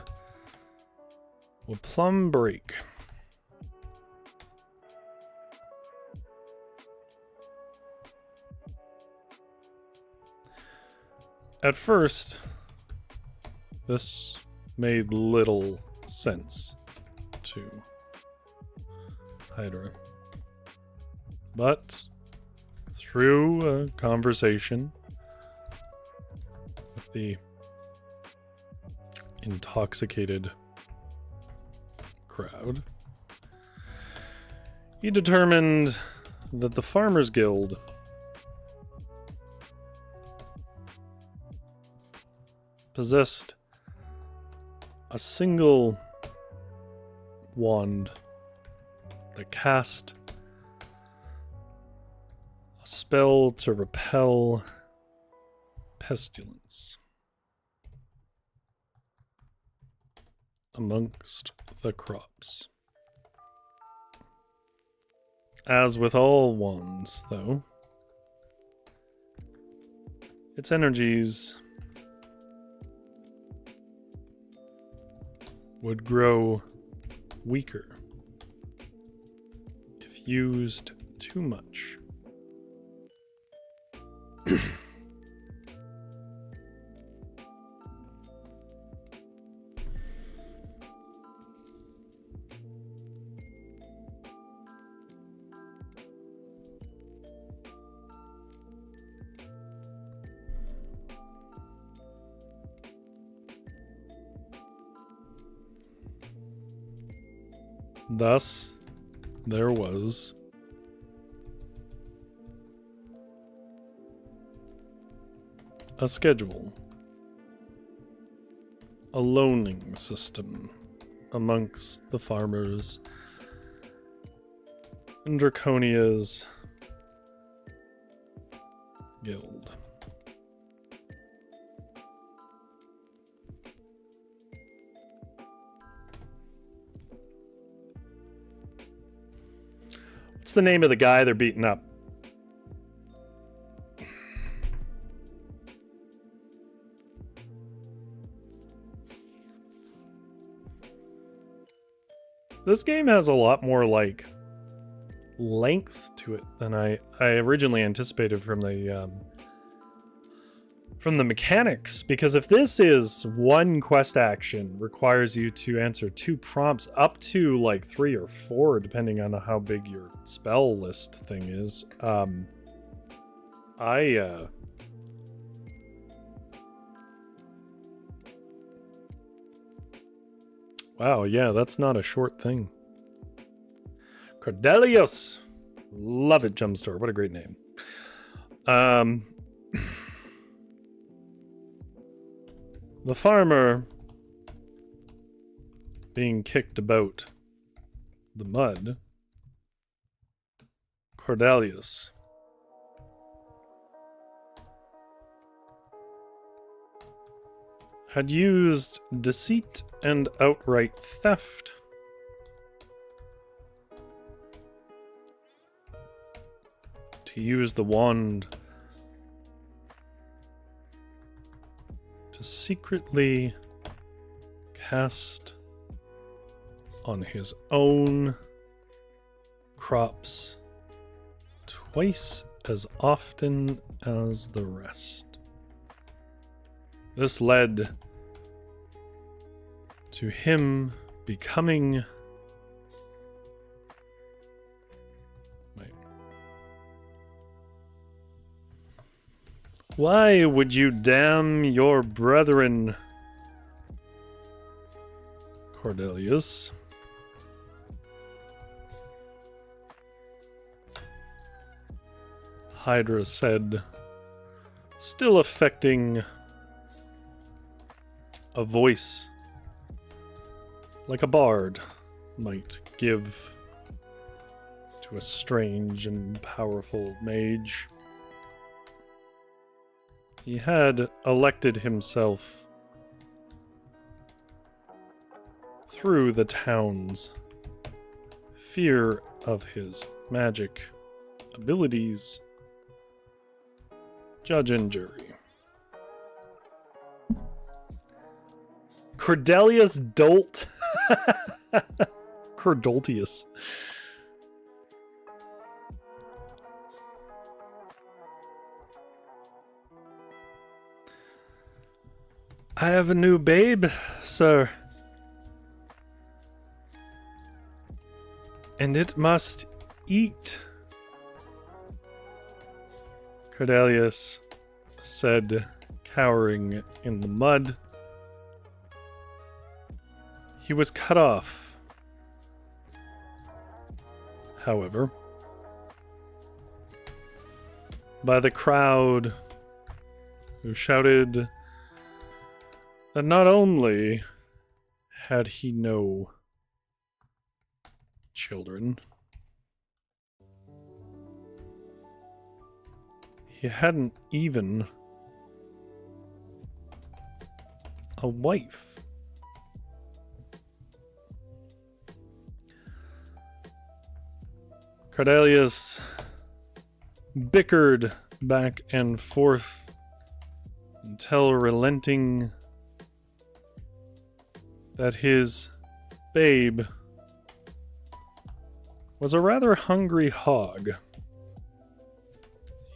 will plumb break." At first, this made little sense to Hydra. But through a conversation with the intoxicated crowd, he determined that the Farmers Guild possessed a single wand that cast a spell to repel pestilence amongst the crops. As with all wands, though, its energies would grow weaker if used too much. Thus, there was a schedule, a loaning system amongst the farmers in Draconia's guild. What's the name of the guy they're beating up? This game has a lot more, like, length to it than I originally anticipated from the mechanics, because if this is one quest action requires you to answer 2 prompts, up to like 3 or 4 depending on how big your spell list thing is, wow, yeah, that's not a short thing. Cordelius. Love it, Gemstore. What a great name. The farmer being kicked about the mud, Cordelius, had used deceit and outright theft to use the wand to secretly cast on his own crops twice as often as the rest. This led to him becoming... Why would you damn your brethren, Cordelius? Hydra said, still affecting a voice like a bard might give to a strange and powerful mage. He had elected himself through the town's fear of his magic abilities, judge and jury. Cordelius Dolt. Cordoltius. I have a new babe, sir. And it must eat. Cordelius said, cowering in the mud. He was cut off, however, by the crowd who shouted that not only had he no children, he hadn't even a wife. Cordelius bickered back and forth until relenting that his babe was a rather hungry hog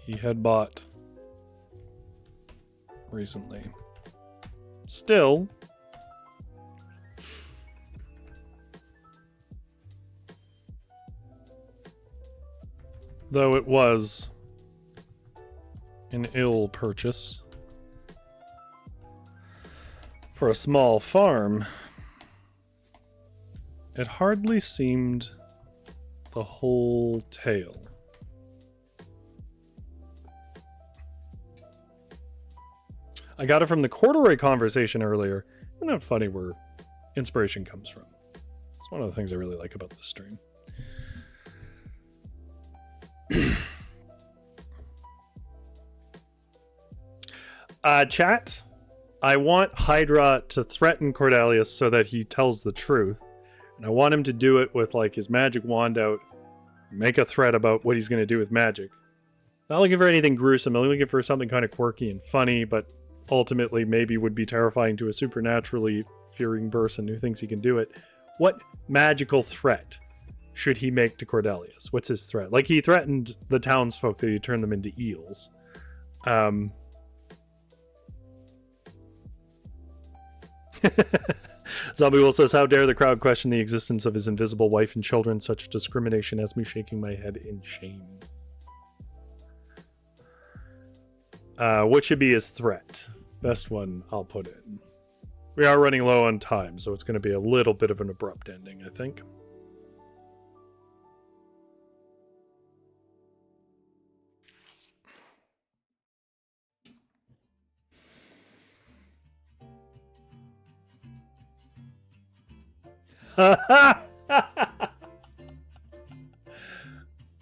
he had bought recently. Still, though it was an ill purchase for a small farm, it hardly seemed the whole tale. I got it from the corduroy conversation earlier. Isn't that funny where inspiration comes from? It's one of the things I really like about this stream. Chat, I want Hydra to threaten Cordelius so that he tells the truth. And I want him to do it with like his magic wand out, make a threat about what he's going to do with magic. Not looking for anything gruesome, I'm looking for something kind of quirky and funny, but ultimately maybe would be terrifying to a supernaturally fearing person who thinks he can do it. What magical threat should he make to Cordelius? What's his threat? Like, he threatened the townsfolk that he'd turn them into eels. Zombie Will says, how dare the crowd question the existence of his invisible wife and children? Such discrimination has me shaking my head in shame. What should be his threat? Best one I'll put in. We are running low on time, so it's going to be a little bit of an abrupt ending, I think.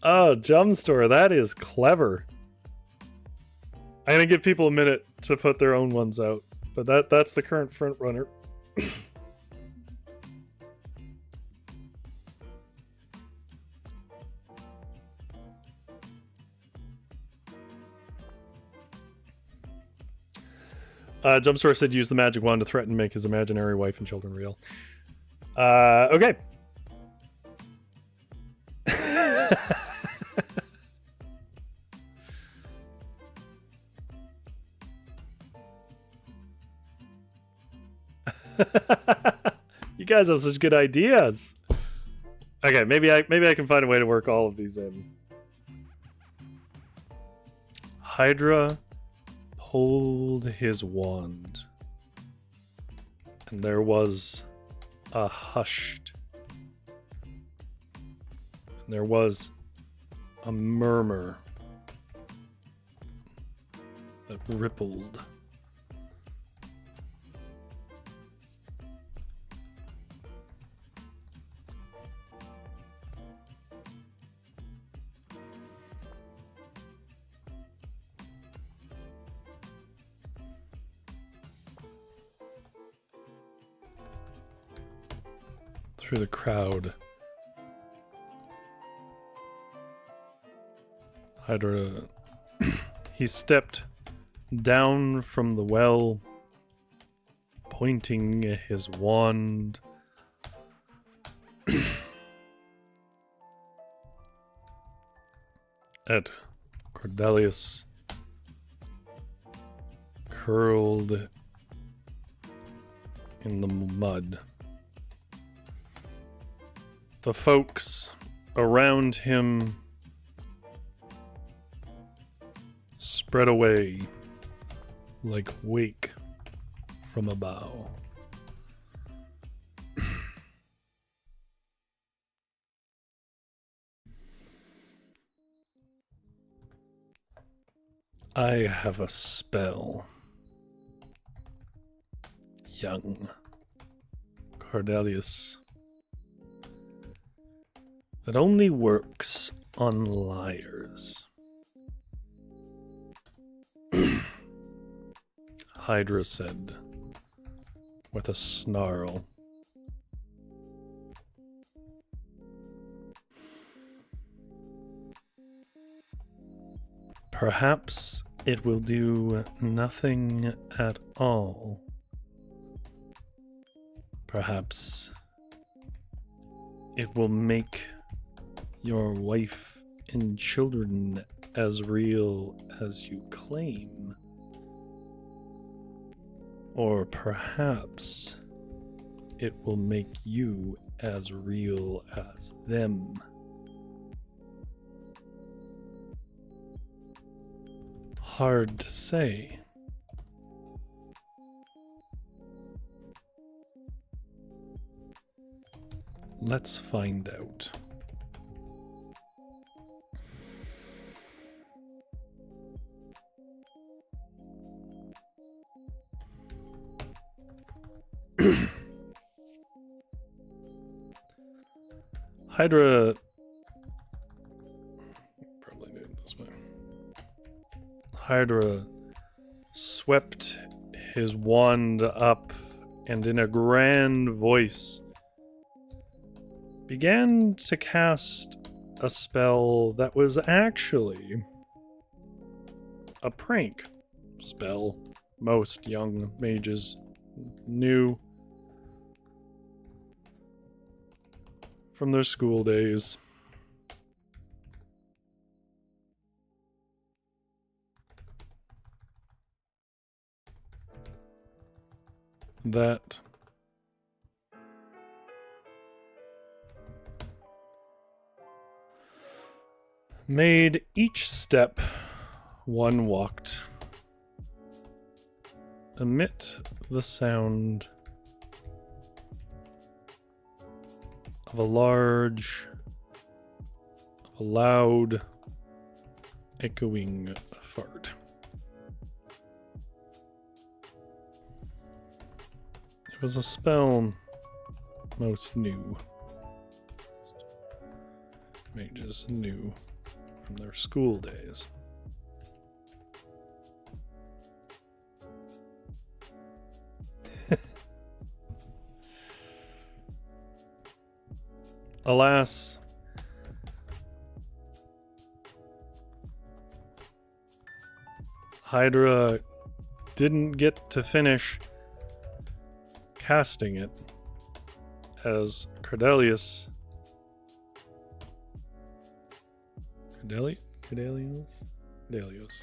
Oh, Jump Store, that is clever. I'm gonna give people a minute to put their own ones out, but that's the current front runner. Jumpstore said use the magic wand to threaten make his imaginary wife and children real. Okay. You guys have such good ideas. Okay, maybe I can find a way to work all of these in. Hydra pulled his wand, and there was a hushed. And there was a murmur that rippled. Through the crowd. Hydra. He stepped down from the well, pointing his wand. At Cordelius, curled in the mud. The folks around him spread away like wake from a bow. I have a spell. Young Cordelius. That only works on liars. Hydra said, with a snarl. Perhaps it will do nothing at all. Perhaps it will make your wife and children as real as you claim. Or perhaps it will make you as real as them. Hard to say. Let's find out. Hydra probably do it this way. Hydra swept his wand up and in a grand voice began to cast a spell that was actually a prank spell. Most young mages knew from their school days. That made each step one walked emit the sound of a loud, echoing fart. It was a spell Most new. Mages new from their school days. Alas, Hydra didn't get to finish casting it as Cordelius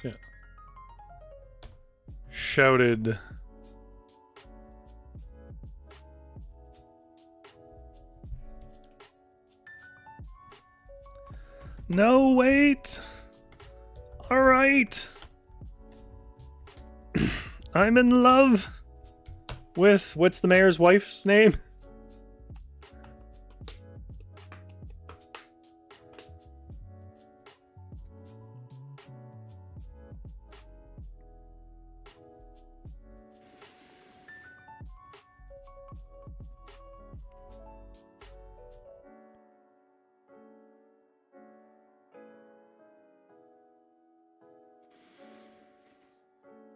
yeah, shouted, "No, wait! Alright! I'm in love with," what's the mayor's wife's name?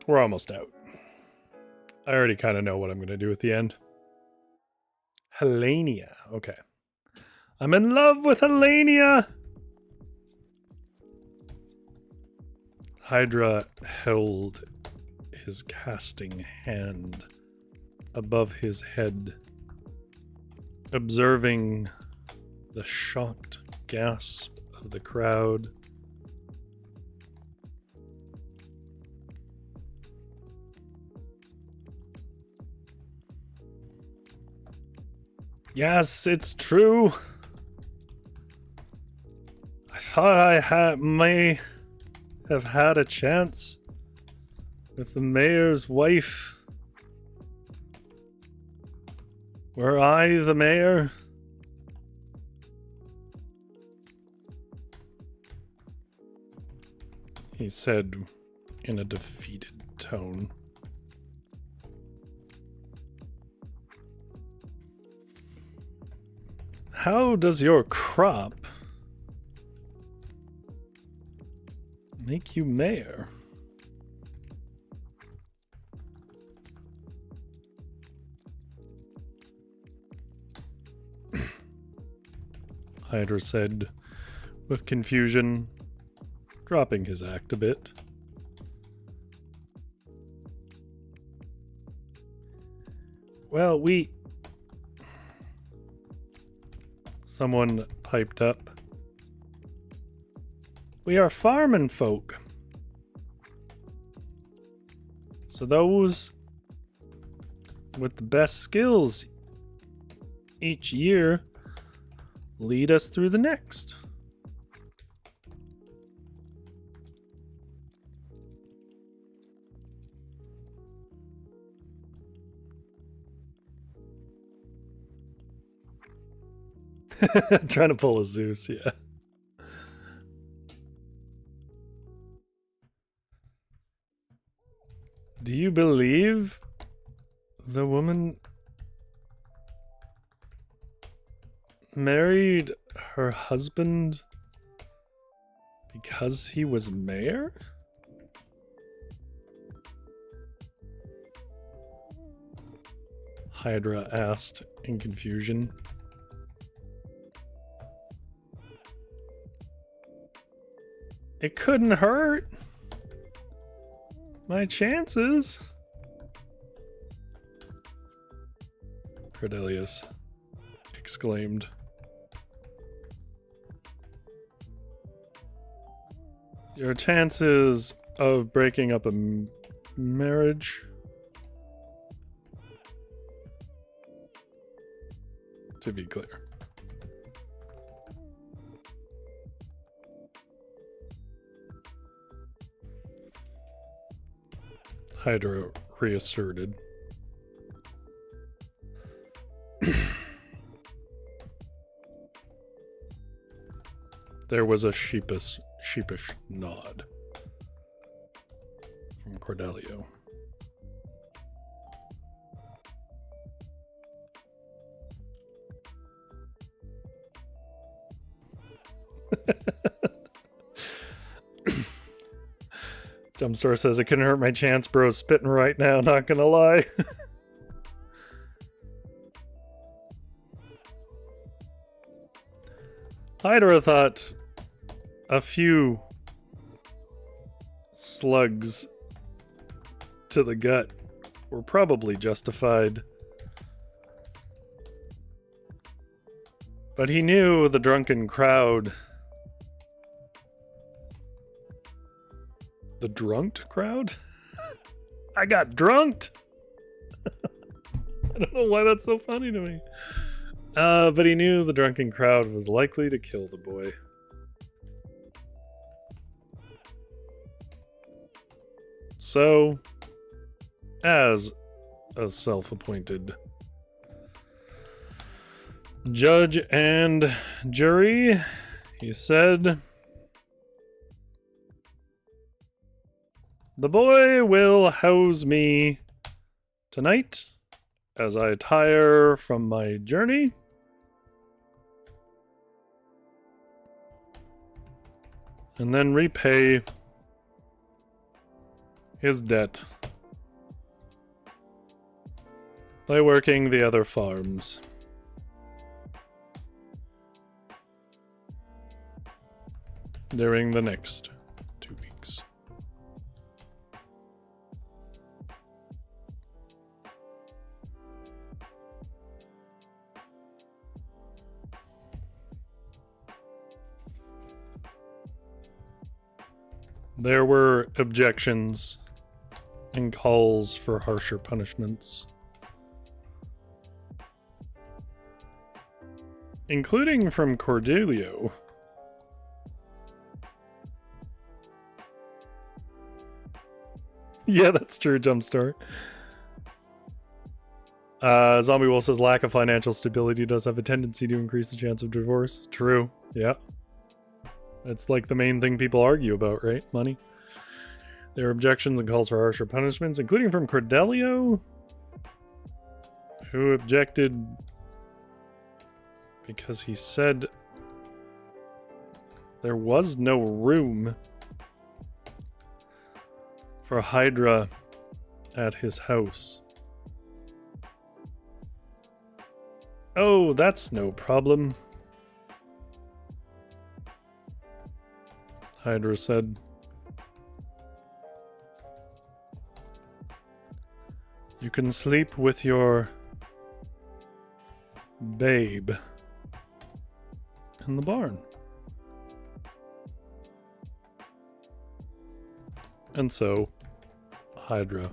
We're almost out. I already kind of know what I'm going to do at the end. Helenia. Okay. I'm in love with Helenia! Hydra held his casting hand above his head, observing the shocked gasp of the crowd. Yes, it's true. I thought I may have had a chance with the mayor's wife. Were I the mayor? He said in a defeated tone. How does your crop make you mayor? Hydra said with confusion, dropping his act a bit. Well, someone piped up. We are farming folk. So those with the best skills each year lead us through the next. Trying to pull a Zeus, yeah. Do you believe the woman married her husband because he was mayor? Hydra asked in confusion. It couldn't hurt. My chances. Cordelius exclaimed. Your chances of breaking up a marriage? To be clear. Hydra reasserted. There was a sheepish nod from Cordelio. Jumpstore says, it couldn't hurt my chance, bro. Spitting right now, not gonna lie. Hydra thought a few slugs to the gut were probably justified. But he knew the drunken crowd. The drunked crowd? I got drunked! I don't know why that's so funny to me. But he knew the drunken crowd was likely to kill the boy. So, as a self-appointed judge and jury, he said, the boy will house me tonight as I tire from my journey. And then repay his debt by working the other farms. During the next 2 weeks. There were objections and calls for harsher punishments, including from Cordelio. Yeah, that's true, Jumpstart. Zombie Wolf says lack of financial stability does have a tendency to increase the chance of divorce. True, yeah. It's like the main thing people argue about, right? Money. There are objections and calls for harsher punishments, including from Cordelio, who objected because he said there was no room for Hydra at his house. Oh, that's no problem, Hydra said. You can sleep with your babe in the barn. And so, Hydra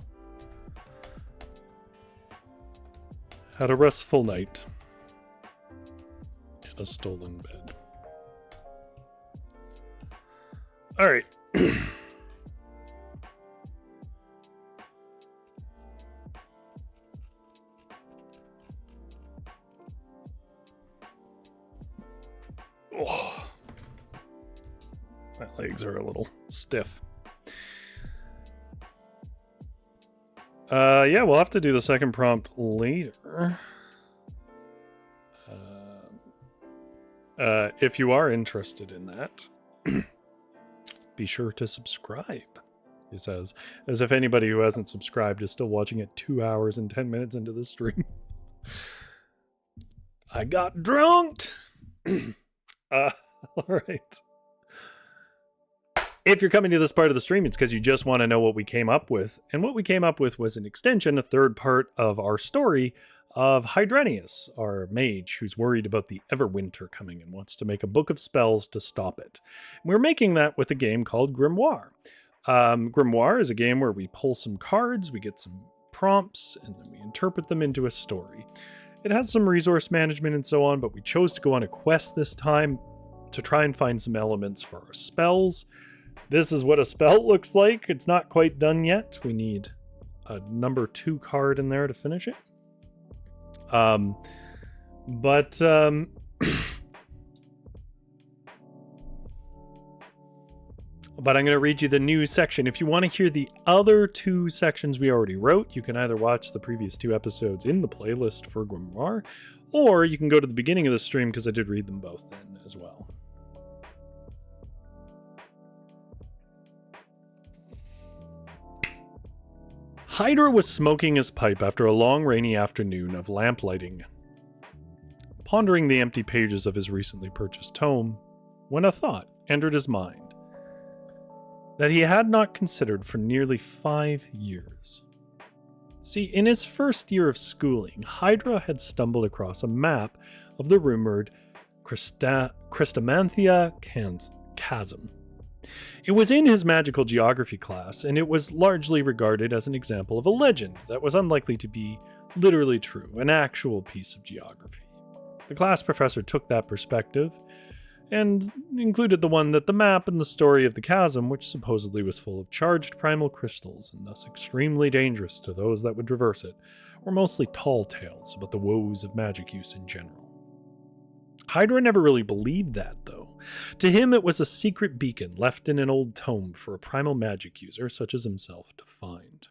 had a restful night in a stolen bed. All right. Oh. My legs are a little stiff. Yeah, we'll have to do the second prompt later. If you are interested in that, be sure to subscribe, he says, as if anybody who hasn't subscribed is still watching it 2 hours and 10 minutes into the stream. I got drunked! All right. If you're coming to this part of the stream, it's because you just want to know what we came up with. And what we came up with was an extension, a third part of our story of Hydrenius, our mage, who's worried about the Everwinter coming and wants to make a book of spells to stop it. And we're making that with a game called Grimoire. Grimoire is a game where we pull some cards, we get some prompts, and then we interpret them into a story. It has some resource management and so on, but we chose to go on a quest this time to try and find some elements for our spells. This is what a spell looks like. It's not quite done yet. We need a number 2 card in there to finish it. But I'm going to read you the new section. If you want to hear the other 2 sections we already wrote, you can either watch the previous 2 episodes in the playlist for Grimoire, or you can go to the beginning of the stream because I did read them both then as well. Hydra was smoking his pipe after a long rainy afternoon of lamplighting, pondering the empty pages of his recently purchased tome, when a thought entered his mind that he had not considered for nearly 5 years. See, in his first year of schooling, Hydra had stumbled across a map of the rumored Christamanthia Chasm. It was in his magical geography class, and it was largely regarded as an example of a legend that was unlikely to be literally true, an actual piece of geography. The class professor took that perspective and included the one that the map and the story of the chasm, which supposedly was full of charged primal crystals and thus extremely dangerous to those that would traverse it, were mostly tall tales about the woes of magic use in general. Hydra never really believed that, though. To him, it was a secret beacon left in an old tome for a primal magic user such as himself to find.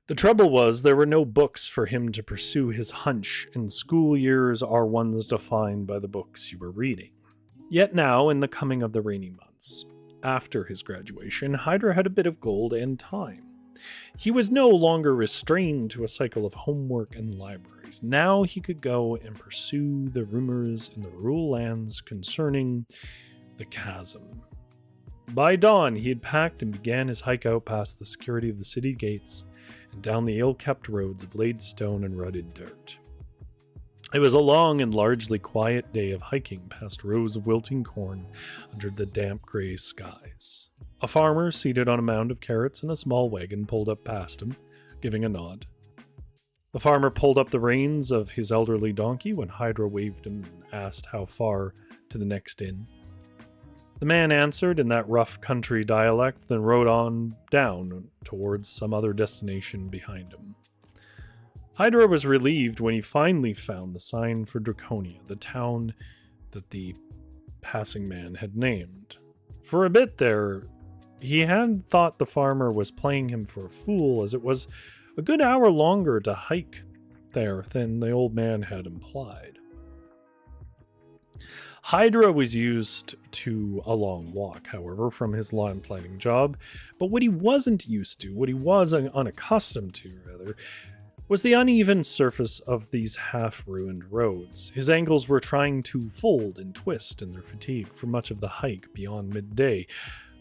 The trouble was, there were no books for him to pursue his hunch, and school years are ones defined by the books you were reading. Yet now, in the coming of the rainy months, after his graduation, Hydra had a bit of gold and time. He was no longer restrained to a cycle of homework and libraries. Now he could go and pursue the rumors in the rural lands concerning the chasm. By dawn, he had packed and began his hike out past the security of the city gates and down the ill-kept roads of laid stone and rutted dirt. It was a long and largely quiet day of hiking past rows of wilting corn under the damp gray skies. A farmer seated on a mound of carrots in a small wagon pulled up past him, giving a nod. The farmer pulled up the reins of his elderly donkey when Hydra waved him and asked how far to the next inn. The man answered in that rough country dialect, then rode on down towards some other destination behind him. Hydra was relieved when he finally found the sign for Draconia, the town that the passing man had named. For a bit there, he had thought the farmer was playing him for a fool, as it was a good hour longer to hike there than the old man had implied. Hydra was used to a long walk, however, from his lamplighting job, but what he wasn't used to, what he was unaccustomed to, rather, was the uneven surface of these half-ruined roads. His ankles were trying to fold and twist in their fatigue for much of the hike beyond midday,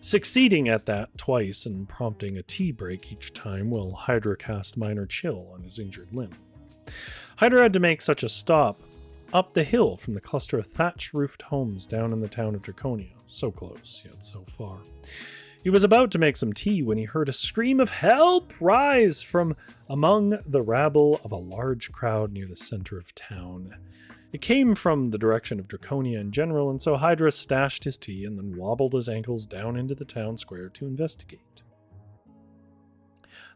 succeeding at that twice and prompting a tea break each time while Hydra cast minor chill on his injured limb. Hydra had to make such a stop up the hill from the cluster of thatch-roofed homes down in the town of Draconia. So close, yet so far. He was about to make some tea when he heard a scream of help rise from among the rabble of a large crowd near the center of town. It came from the direction of Draconia in general, and so Hydra stashed his tea and then wobbled his ankles down into the town square to investigate.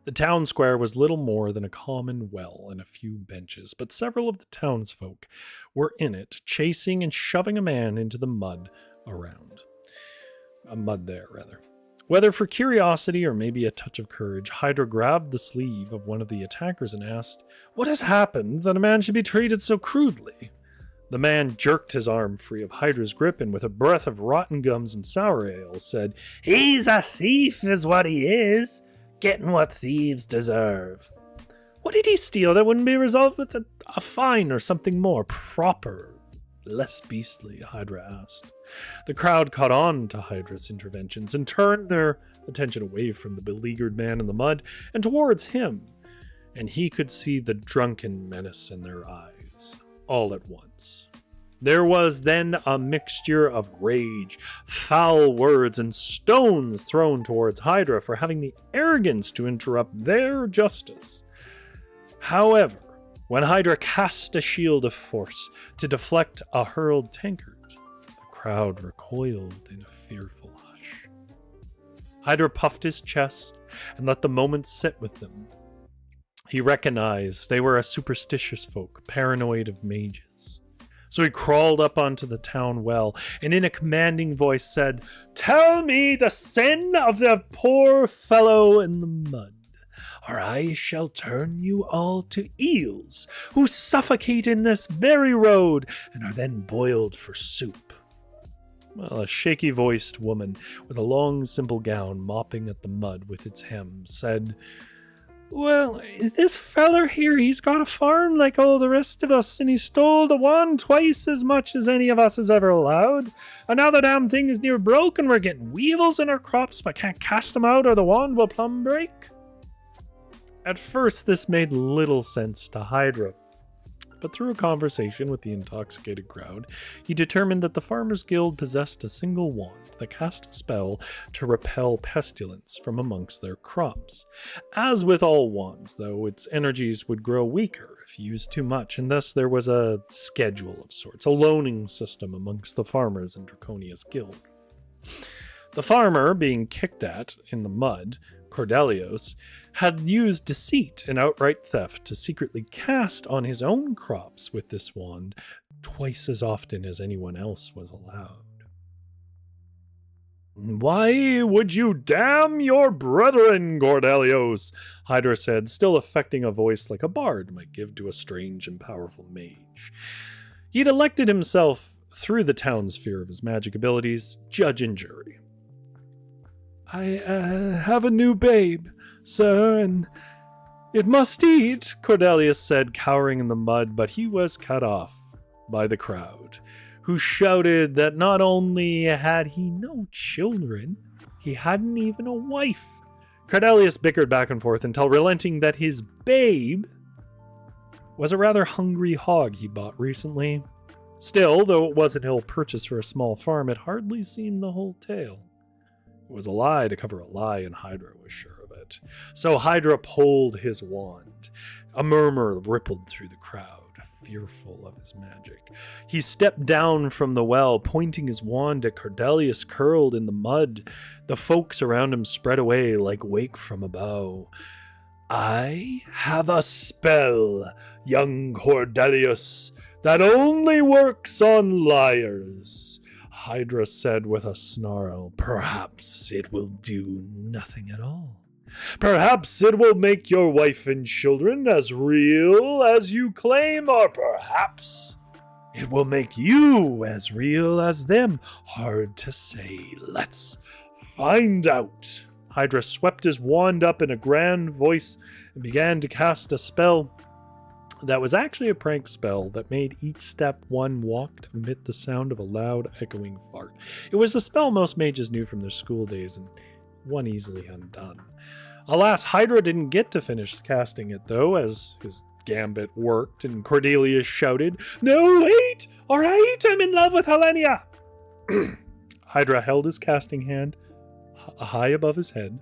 The town square was little more than a common well and a few benches, but several of the townsfolk were in it, chasing and shoving a man into the mud there. Whether for curiosity or maybe a touch of courage, Hydra grabbed the sleeve of one of the attackers and asked, "What has happened that a man should be treated so crudely?" The man jerked his arm free of Hydra's grip and with a breath of rotten gums and sour ale said, "He's a thief is what he is, getting what thieves deserve." "What did he steal that wouldn't be resolved with a fine or something more proper, less beastly?" Hydra asked. The crowd caught on to Hydra's interventions and turned their attention away from the beleaguered man in the mud and towards him, and he could see the drunken menace in their eyes. All at once. There was then a mixture of rage, foul words, and stones thrown towards Hydra for having the arrogance to interrupt their justice. However, when Hydra cast a shield of force to deflect a hurled tankard, the crowd recoiled in a fearful hush. Hydra puffed his chest and let the moment sit with them. He recognized they were a superstitious folk, paranoid of mages. So he crawled up onto the town well, and in a commanding voice said, "Tell me the sin of the poor fellow in the mud, or I shall turn you all to eels, who suffocate in this very road, and are then boiled for soup." Well, a shaky-voiced woman with a long, simple gown mopping at the mud with its hem said, Well, this feller here, he's got a farm like all the rest of us, and he stole the wand twice as much as any of us has ever allowed. And now the damn thing is near broke, and we're getting weevils in our crops, but can't cast them out or the wand will plumb break. At first, this made little sense to Hydra. But through a conversation with the intoxicated crowd, he determined that the Farmers Guild possessed a single wand that cast a spell to repel pestilence from amongst their crops. As with all wands, though, its energies would grow weaker if used too much, and thus there was a schedule of sorts, a loaning system amongst the farmers in Draconia's guild. The farmer, being kicked at in the mud, Cordelios, had used deceit and outright theft to secretly cast on his own crops with this wand twice as often as anyone else was allowed. "Why would you damn your brethren, Cordelios?" Hydra said, still affecting a voice like a bard might give to a strange and powerful mage. He'd elected himself, through the town's fear of his magic abilities, judge and jury. "I have a new babe, sir, and it must eat," Cordelius said, cowering in the mud, but he was cut off by the crowd, who shouted that not only had he no children, he hadn't even a wife. Cordelius bickered back and forth until relenting that his babe was a rather hungry hog he bought recently. Still, though it was an ill purchase for a small farm, it hardly seemed the whole tale. It was a lie to cover a lie, and Hydra was sure of it. So Hydra pulled his wand. A murmur rippled through the crowd, fearful of his magic. He stepped down from the well, pointing his wand at Cordelius curled in the mud. The folks around him spread away like wake from a bow. "I have a spell, young Cordelius, that only works on liars," Hydra said with a snarl. "Perhaps it will do nothing at all. Perhaps it will make your wife and children as real as you claim, or perhaps it will make you as real as them. Hard to say. Let's find out." Hydra swept his wand up in a grand voice and began to cast a spell that was actually a prank spell that made each step one walked amid the sound of a loud, echoing fart. It was a spell most mages knew from their school days, and one easily undone. Alas, Hydra didn't get to finish casting it, though, as his gambit worked, and Cordelius shouted, "No, wait! All right, I'm in love with Helenia!" Hydra held his casting hand high above his head,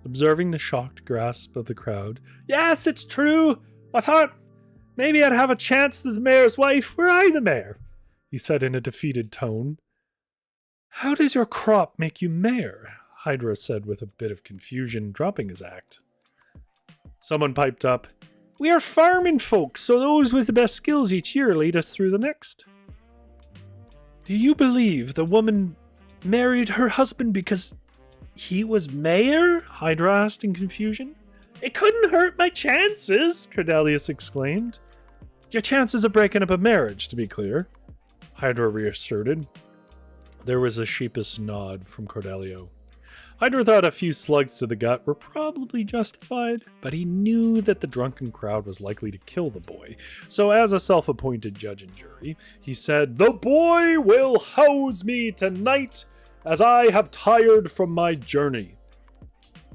observing the shocked grasp of the crowd. "Yes, it's true! I thought maybe I'd have a chance with the mayor's wife. Were I the mayor?" he said in a defeated tone. "How does your crop make you mayor?" Hydra said with a bit of confusion, dropping his act. Someone piped up, "We are farming folks, so those with the best skills each year lead us through the next." "Do you believe the woman married her husband because he was mayor?" Hydra asked in confusion. "It couldn't hurt my chances," Cordelius exclaimed. "Your chances of breaking up a marriage, to be clear," Hydra reasserted. There was a sheepish nod from Cordelio. Hydra thought a few slugs to the gut were probably justified, but he knew that the drunken crowd was likely to kill the boy. So as a self-appointed judge and jury, he said, "The boy will house me tonight, as I have tired from my journey.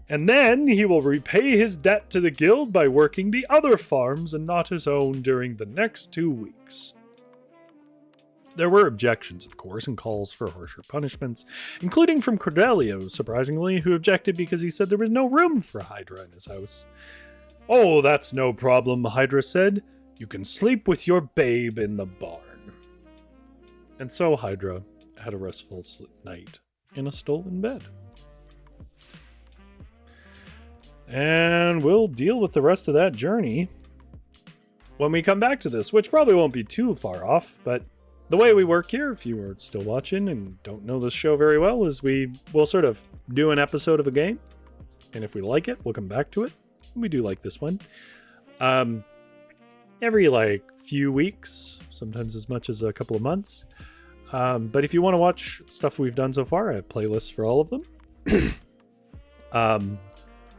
And then he will repay his debt to the guild by working the other farms and not his own during the next 2 weeks." There were objections, of course, and calls for harsher punishments, including from Cordelio, surprisingly, who objected because he said there was no room for Hydra in his house. "Oh, that's no problem," Hydra said. "You can sleep with your babe in the barn." And so Hydra had a restful night in a stolen bed. And we'll deal with the rest of that journey when we come back to this, which probably won't be too far off, but the way we work here, if you are still watching and don't know this show very well, is we'll sort of do an episode of a game, and if we like it, we'll come back to it. We do like this one. Every few weeks, sometimes as much as a couple of months. But if you want to watch stuff we've done so far, I have playlists for all of them.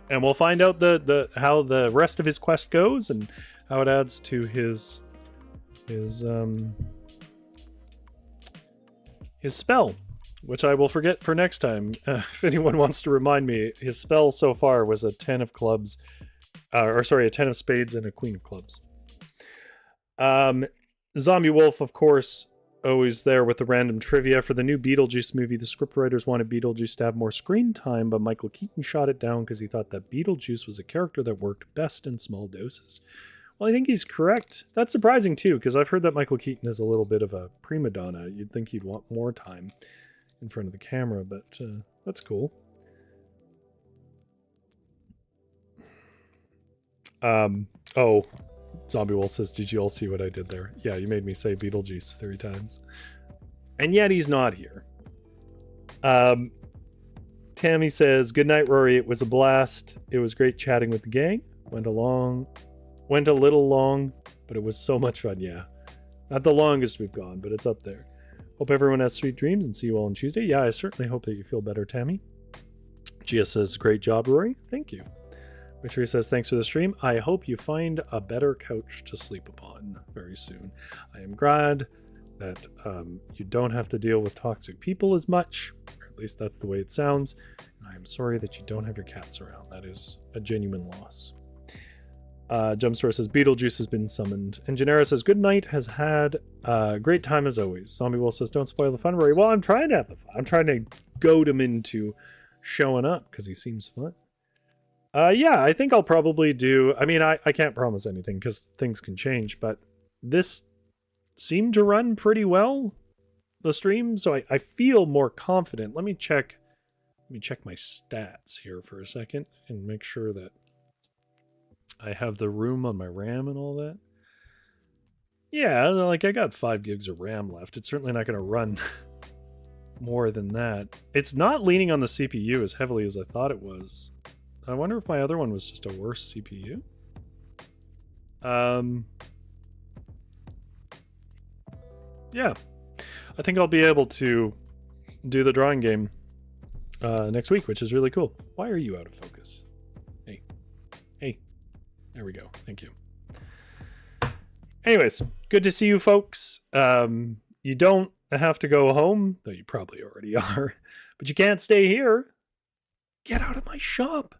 And we'll find out how the rest of his quest goes and how it adds to his spell, which I will forget for next time. If anyone wants to remind me, his spell so far was a 10 of clubs, a 10 of spades and a queen of clubs. Zombie Wolf, of course, always there with the random trivia. For the new Beetlejuice movie, the scriptwriters wanted Beetlejuice to have more screen time, but Michael Keaton shot it down because he thought that Beetlejuice was a character that worked best in small doses. Well, I think he's correct. That's surprising, too, because I've heard that Michael Keaton is a little bit of a prima donna. You'd think he'd want more time in front of the camera, but that's cool. Oh, Zombie Wolf says, did you all see what I did there? Yeah, you made me say Beetlejuice 3 times. And yet he's not here. Tammy says, good night, Rory. It was a blast. It was great chatting with the gang. Went a little long, but it was so much fun, yeah. Not the longest we've gone, but it's up there. Hope everyone has sweet dreams and see you all on Tuesday. Yeah, I certainly hope that you feel better, Tammy. Gia says, great job, Rory. Thank you. Victoria says, thanks for the stream. I hope you find a better couch to sleep upon very soon. I am glad that you don't have to deal with toxic people as much, or at least that's the way it sounds. And I am sorry that you don't have your cats around. That is a genuine loss. Jumpstore says, Beetlejuice has been summoned. And Genera says, good night, has had a great time as always. Zombie Wolf says, don't spoil the fun, Rory. Well, I'm trying to have the fun. I'm trying to goad him into showing up because he seems fun. Yeah, I think I'll probably do... I mean, I can't promise anything because things can change, but this seemed to run pretty well, the stream, so I feel more confident. Let me check my stats here for a second and make sure that I have the room on my RAM and all that. Yeah, like I got 5 gigs of RAM left. It's certainly not going to run more than that. It's not leaning on the CPU as heavily as I thought it was. I wonder if my other one was just a worse CPU. Yeah. I think I'll be able to do the drawing game next week, which is really cool. Why are you out of focus? Hey. There we go. Thank you. Anyways, good to see you folks. You don't have to go home, though you probably already are, but you can't stay here. Get out of my shop.